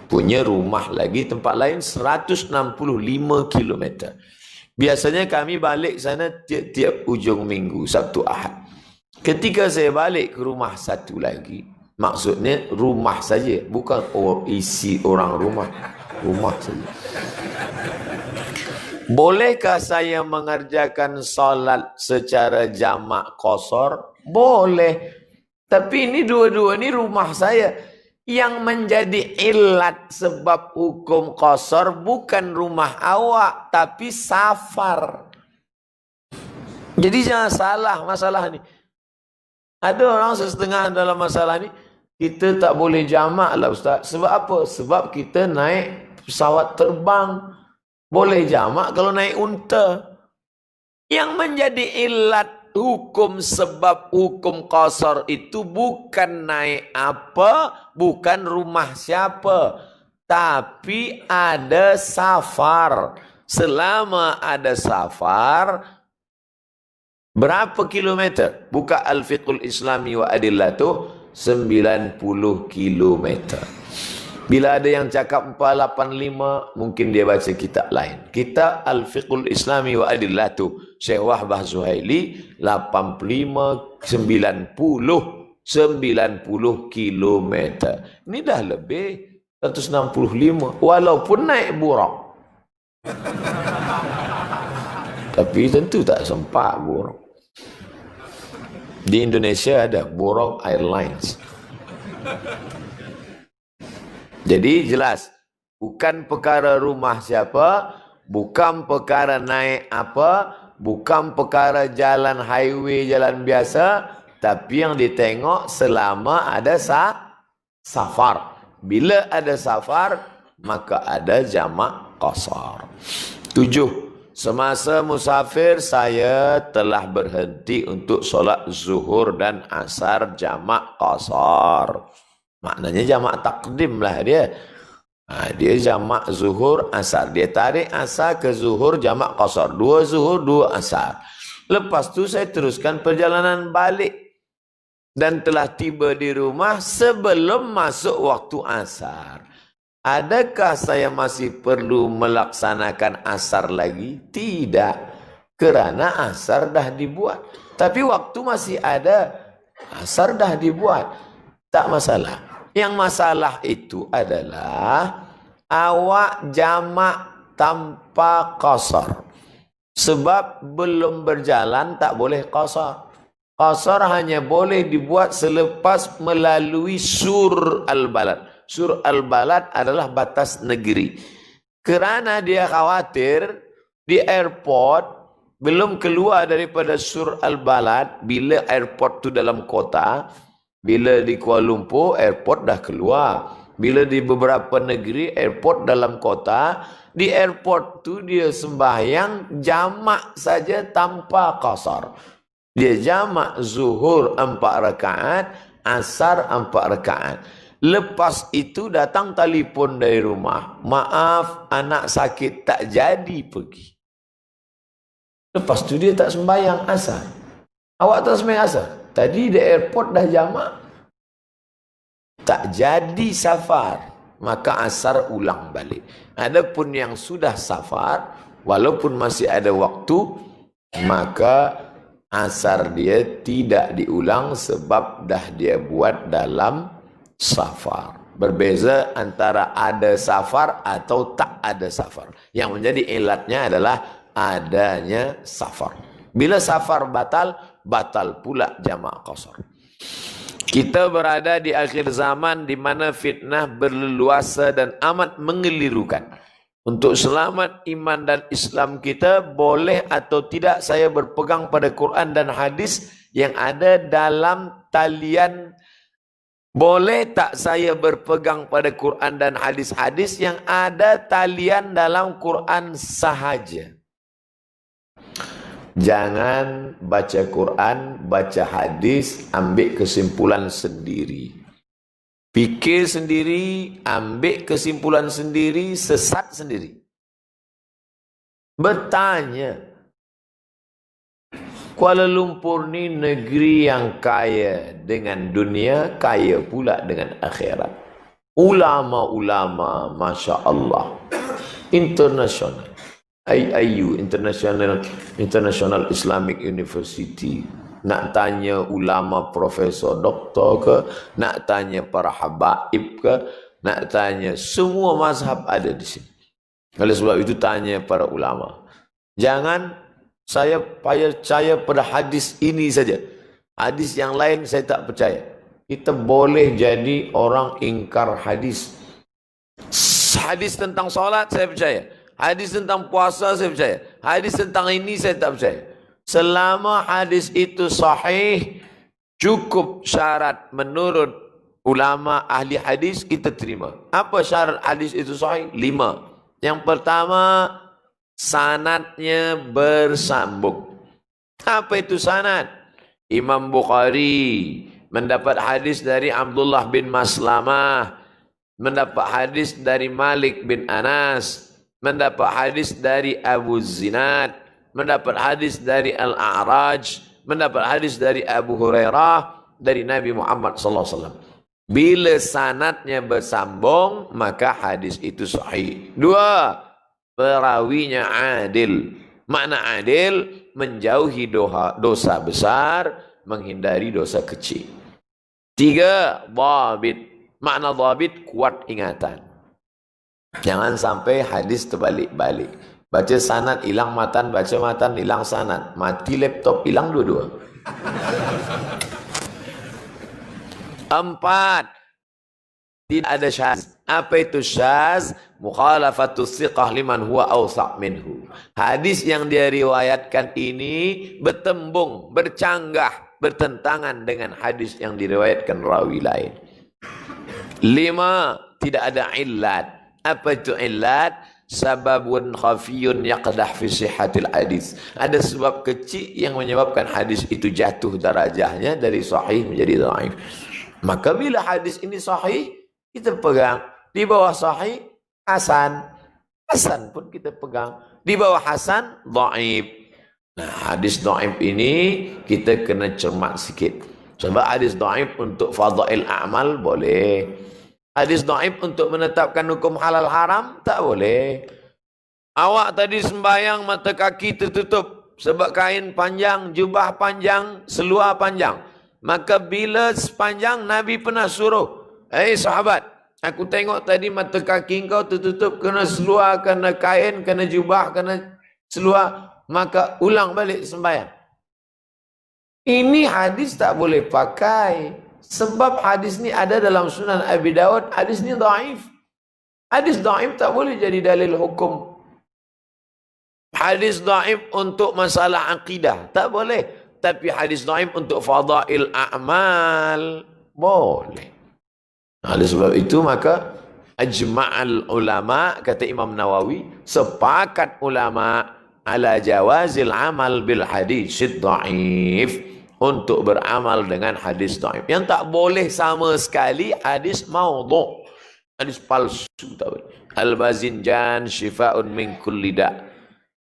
[SPEAKER 1] Punya rumah lagi tempat lain 165 km. Biasanya kami balik sana tiap-tiap ujung minggu, Sabtu Ahad. Ketika saya balik ke rumah satu lagi, maksudnya rumah saja, bukan isi orang rumah. Rumah saja. Bolehkah saya mengerjakan salat secara jamak qasar? Boleh. Tapi ini dua-dua ini rumah saya. Yang menjadi ilat sebab hukum qasar bukan rumah awak, tapi safar. Jadi jangan salah masalah ini. Ada orang setengah dalam masalah ini, kita tak boleh jamak lah Ustaz. Sebab apa? Sebab kita naik pesawat terbang. Boleh jamak kalau naik unta. Yang menjadi ilat hukum sebab hukum qasar itu bukan naik apa, bukan rumah siapa, tapi ada safar. Selama ada safar, berapa kilometer? Buka Al-Fiqhul Islami wa Adillatuh, 90 kilometer. Bila ada yang cakap 485, mungkin dia baca kitab lain. Kitab Al-Fiqhul Islami wa Adillatuh, Syekh Wahbah Zuhaili, 85, 90 kilometer. Ini dah lebih 165, walaupun naik buraq. Tapi tentu tak sempat buraq. Di Indonesia ada Buraq Airlines. Jadi jelas, bukan perkara rumah siapa, bukan perkara naik apa, bukan perkara jalan highway, jalan biasa, tapi yang ditengok selama ada safar. Bila ada safar, maka ada jamak qasar. 7. Semasa musafir, saya telah berhenti untuk solat zuhur dan asar jamak qasar. Maknanya jamak takdim lah dia. Dia jamak zuhur, asar. Dia tarik asar ke zuhur, jamak qasar. 2 zuhur, 2 asar. Lepas tu saya teruskan perjalanan balik. Dan telah tiba di rumah sebelum masuk waktu asar. Adakah saya masih perlu melaksanakan asar lagi? Tidak. Kerana asar dah dibuat. Tapi waktu masih ada. Asar dah dibuat. Tak masalah. Yang masalah itu adalah awak jamak tanpa qasar. Sebab belum berjalan tak boleh qasar. Qasar hanya boleh dibuat selepas melalui sur al-balad. Sur al-balad adalah batas negeri. Kerana dia khawatir di airport belum keluar daripada sur al-balad, bila airport tu dalam kota, bila di Kuala Lumpur, airport dah keluar. Bila di beberapa negeri, airport dalam kota, di airport tu dia sembahyang jamak saja tanpa qasar. Dia jamak zuhur 4 rakaat, asar 4 rakaat. Lepas itu datang telefon dari rumah. Maaf, anak sakit tak jadi pergi. Lepas tu dia tak sembahyang asar. Awak tak sembahyang asar? Tadi di airport dah jamak. Tak jadi safar. Maka asar ulang balik. Adapun yang sudah safar, walaupun masih ada waktu, maka asar dia tidak diulang sebab dah dia buat dalam safar. Berbeza antara ada safar atau tak ada safar. Yang menjadi ilatnya adalah adanya safar. Bila safar batal, batal pula jamak qasar. Kita berada di akhir zaman di mana fitnah berleluasa dan amat mengelirukan. Untuk selamat iman dan Islam kita, boleh atau tidak saya berpegang pada Quran dan hadis yang ada dalam talian? Boleh tak saya berpegang pada Quran dan hadis-hadis yang ada talian dalam Quran sahaja? Jangan baca Quran, baca hadis, ambil kesimpulan sendiri. Fikir sendiri, ambil kesimpulan sendiri, sesat sendiri. bertanya. Kuala Lumpur ni negeri yang kaya dengan dunia, kaya pula dengan akhirat. Ulama-ulama, Masya Allah, internasional. IIU, International Islamic University. Nak tanya ulama profesor doktor ke, nak tanya para habaib ke, nak tanya semua mazhab ada di sini. Oleh sebab itu tanya para ulama. Jangan saya percaya pada hadis ini saja. Hadis yang lain saya tak percaya. Kita boleh jadi orang ingkar hadis. Hadis tentang solat saya percaya. Hadis tentang puasa saya percaya. Hadis tentang ini saya tak percaya. Selama hadis itu sahih, cukup syarat menurut ulama ahli hadis, kita terima. Apa syarat hadis itu sahih? 5. Yang pertama, sanadnya bersambung. Apa itu sanad? Imam Bukhari mendapat hadis dari Abdullah bin Maslamah, mendapat hadis dari Malik bin Anas, mendapat hadis dari Abu Zinad, mendapat hadis dari Al-A'raj, mendapat hadis dari Abu Hurairah, dari Nabi Muhammad SAW. Bila sanadnya bersambung, maka hadis itu sahih. 2, perawinya adil. Makna adil, menjauhi dosa besar, menghindari dosa kecil. 3, dhabit. Makna dhabit, kuat ingatan. Jangan sampai hadis terbalik-balik. Baca sanad, hilang matan. Baca matan, hilang sanad. Mati laptop, hilang dua-dua. 4, tidak ada syaz. Apa itu syaz? Mukhalafatus thiqah liman huwa awsa' minhu. Hadis yang dia riwayatkan ini bertembung, bercanggah, bertentangan dengan hadis yang diriwayatkan rawi lain. 5, tidak ada illat. Apa itu illat? Sababun khafiyun yaqdah fi sihhatil hadis. Ada sebab kecil yang menyebabkan hadis itu jatuh darajahnya dari sahih menjadi dhaif. Maka bila hadis ini sahih, kita pegang. Di bawah sahih, hasan. Hasan pun kita pegang. Di bawah hasan, dhaif. Nah, hadis dhaif ini kita kena cermat sikit. Sebab hadis dhaif untuk fadail a'mal boleh. Hadis dhaif untuk menetapkan hukum halal haram tak boleh. Awak tadi sembahyang mata kaki tertutup sebab kain panjang, jubah panjang, seluar panjang. Maka bila sepanjang, Nabi pernah suruh, sahabat, aku tengok tadi mata kaki kau tertutup kena seluar, kena kain, kena jubah, kena seluar, maka ulang balik sembahyang. Ini hadis tak boleh pakai. Sebab hadis ni ada dalam Sunan Abi Dawud, hadis ni dhaif. Hadis dhaif tak boleh jadi dalil hukum. Hadis dhaif untuk masalah akidah, tak boleh. Tapi hadis dhaif untuk fadail a'mal boleh. Oleh sebab itu maka ajma'al ulama, kata Imam Nawawi, sepakat ulama ala jawazil amal bil hadis dhaif, untuk beramal dengan hadis dhaif. Yang tak boleh sama sekali hadis maudhu', hadis palsu tak boleh. Al-bazinjan syifa'un min kulli da',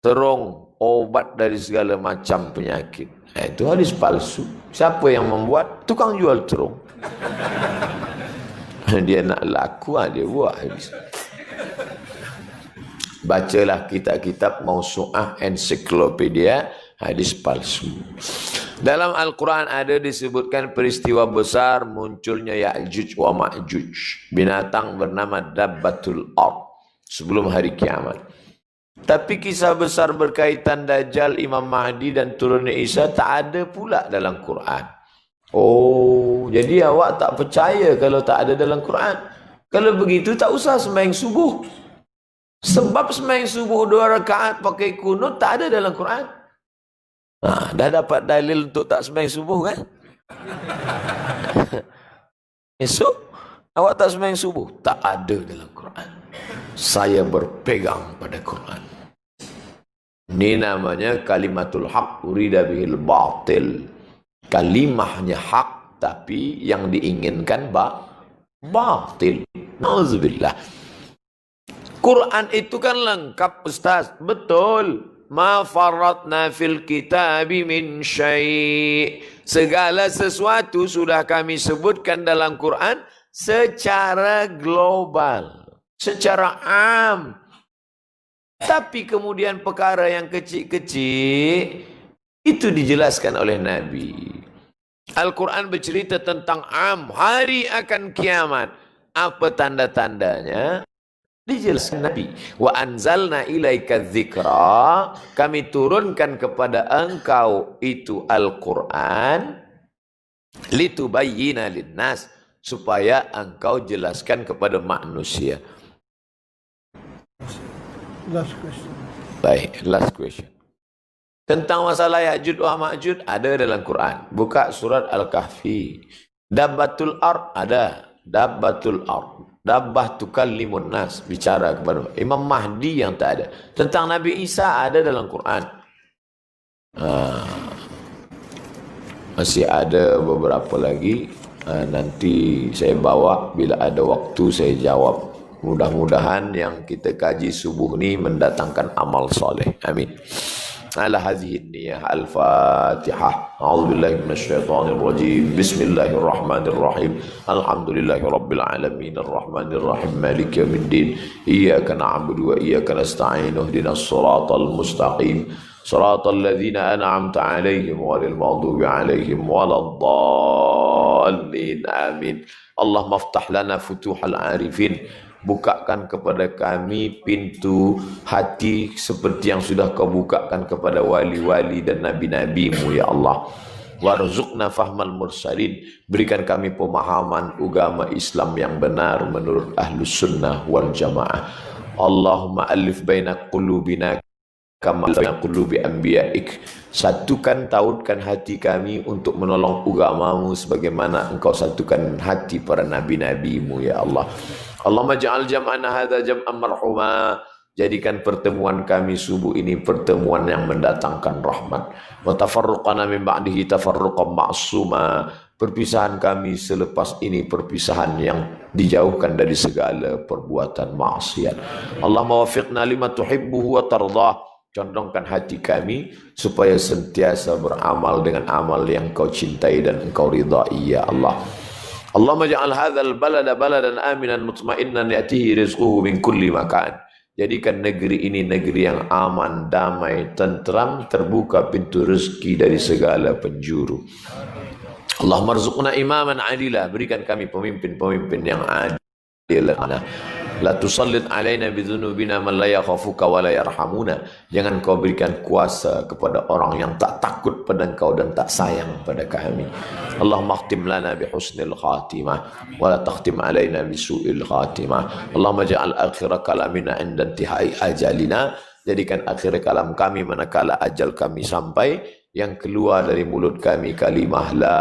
[SPEAKER 1] terung obat dari segala macam penyakit. Itu hadis palsu. Siapa yang membuat? Tukang jual terung. Dia nak laku, dia buat hadis. Bacalah kitab-kitab Mausu'ah ensiklopedia hadis palsu. Dalam Al-Quran ada disebutkan peristiwa besar munculnya Ya'juj wa Ma'juj, binatang bernama Dabbatul Ard, sebelum hari kiamat. Tapi kisah besar berkaitan Dajjal, Imam Mahdi dan turunnya Isa tak ada pula dalam Quran. Oh, jadi awak tak percaya kalau tak ada dalam Quran. Kalau begitu tak usah sembahyang subuh. Sebab sembahyang subuh 2 rakaat pakai kunut tak ada dalam Quran. Dah dapat dalil untuk tak sembahyang subuh kan? Esok awak tak sembahyang subuh, tak ada dalam Quran. Saya berpegang pada Quran. Ini namanya kalimatul haq urida bihil batil. Kalimahnya hak tapi yang diinginkan batil. Nauzubillah. Quran itu kan lengkap Ustaz. Betul. Ma farratna fil kitabi min syai'. Segala sesuatu sudah kami sebutkan dalam Quran secara global, secara am. Tapi kemudian perkara yang kecil-kecil itu dijelaskan oleh Nabi. Al-Quran bercerita tentang am, hari akan kiamat. Apa tanda-tandanya? Dijelaskan Nabi. Wa anzalna ilaika dzikra, kami turunkan kepada engkau itu Al-Quran litubayyina linnas, supaya engkau jelaskan kepada manusia.
[SPEAKER 2] Last question.
[SPEAKER 1] Baik, last question. Tentang masalah Ya'juj wa Ma'juj ada dalam Quran. Buka surat Al-Kahfi. Dabbatul ard ada. Dabbatul ard. Dabbah tukallimun nas, bicara kepada Imam Mahdi yang tak ada. Tentang Nabi Isa ada dalam Quran. Masih ada beberapa lagi. Nanti saya bawa bila ada waktu saya jawab. Mudah-mudahan yang kita kaji subuh ni mendatangkan amal soleh. Amin. Ala hadhihi niyyah al-Fatihah. A'udzubillahi minasyaitonir rajim. Bismillahirrahmanirrahim. Alhamdulillahi rabbil alamin arrahmanir rahim maliki yaumiddin. Iyyaka na'budu wa iyyaka nasta'in. Ihdinas siratal mustaqim. Siratal ladzina an'amta 'alaihim ghairil maghdubi 'alaihim waladdallin. Amin. Allahumma iftah lana futuhal arifin. Bukakan kepada kami pintu hati seperti yang sudah kau bukakan kepada wali-wali dan nabi-nabimu ya Allah. Warzuqna fahmal mursalin, berikan kami pemahaman agama Islam yang benar menurut ahlus sunnah wal jamaah. Allahumma alif baina qulubina kama baina qulubi anbiya'ik, satukan tautkan hati kami untuk menolong agamamu sebagaimana engkau satukan hati para nabi-nabimu ya Allah. Allahumma ja'al jam'ana hadza jam'an marhuma, jadikan pertemuan kami subuh ini pertemuan yang mendatangkan rahmat. Wa tafarruqana min ba'dihi tafarruqan ma'suma, perpisahan kami selepas ini perpisahan yang dijauhkan dari segala perbuatan maksiat. Allahumma waffiqna lima tuhibbuhu wa tardah, condongkan hati kami supaya sentiasa beramal dengan amal yang kau cintai dan engkau ridai ya Allah. Allahumma ja'al hadzal balada baladan aminan mutmainnan ya'tihi rizquhu min kulli makan. Jadikan negeri ini negeri yang aman, damai, tentram, terbuka pintu rezeki dari segala penjuru. Allahumma rzuqna imaman adila, berikan kami pemimpin-pemimpin yang adil. La tusallit alaina bidzunubina man la yakhafuka wa la yarhamuna. Jangan kau berikan kuasa kepada orang yang tak takut pada engkau dan tak sayang pada kami. Allahumma khtim lana bi husnil khatimah wa la takhtim alaina bi su'il khatimah. Allahumma ja'al akhir kalamina 'inda intihai ajalina, jadikan akhir kalam kami manakala ajal kami sampai, yang keluar dari mulut kami kalimah la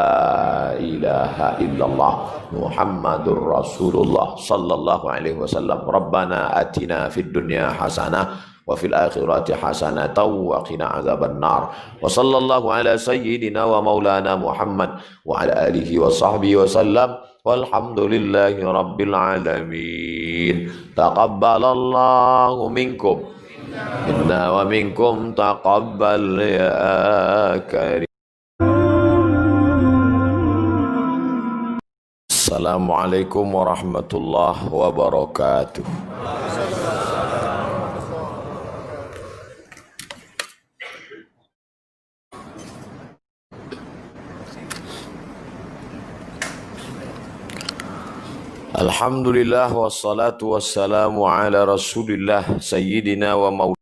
[SPEAKER 1] ilaha illallah Muhammadur Rasulullah sallallahu alaihi wasallam. Rabbana atina fid dunya hasanah wa fil akhirati hasanah wa qina azaban nar. Wa sallallahu ala sayyidina wa maulana Muhammad wa ala alihi wa sahbihi wa sallam. Walhamdulillahi rabbil alamin. Taqabbalallahu minkum inna wa minkum taqabbal ya karim. Assalamualaikum warahmatullahi wabarakatuh. Alhamdulillah wassalatu wassalamu ala Rasulillah sayyidina wa maulana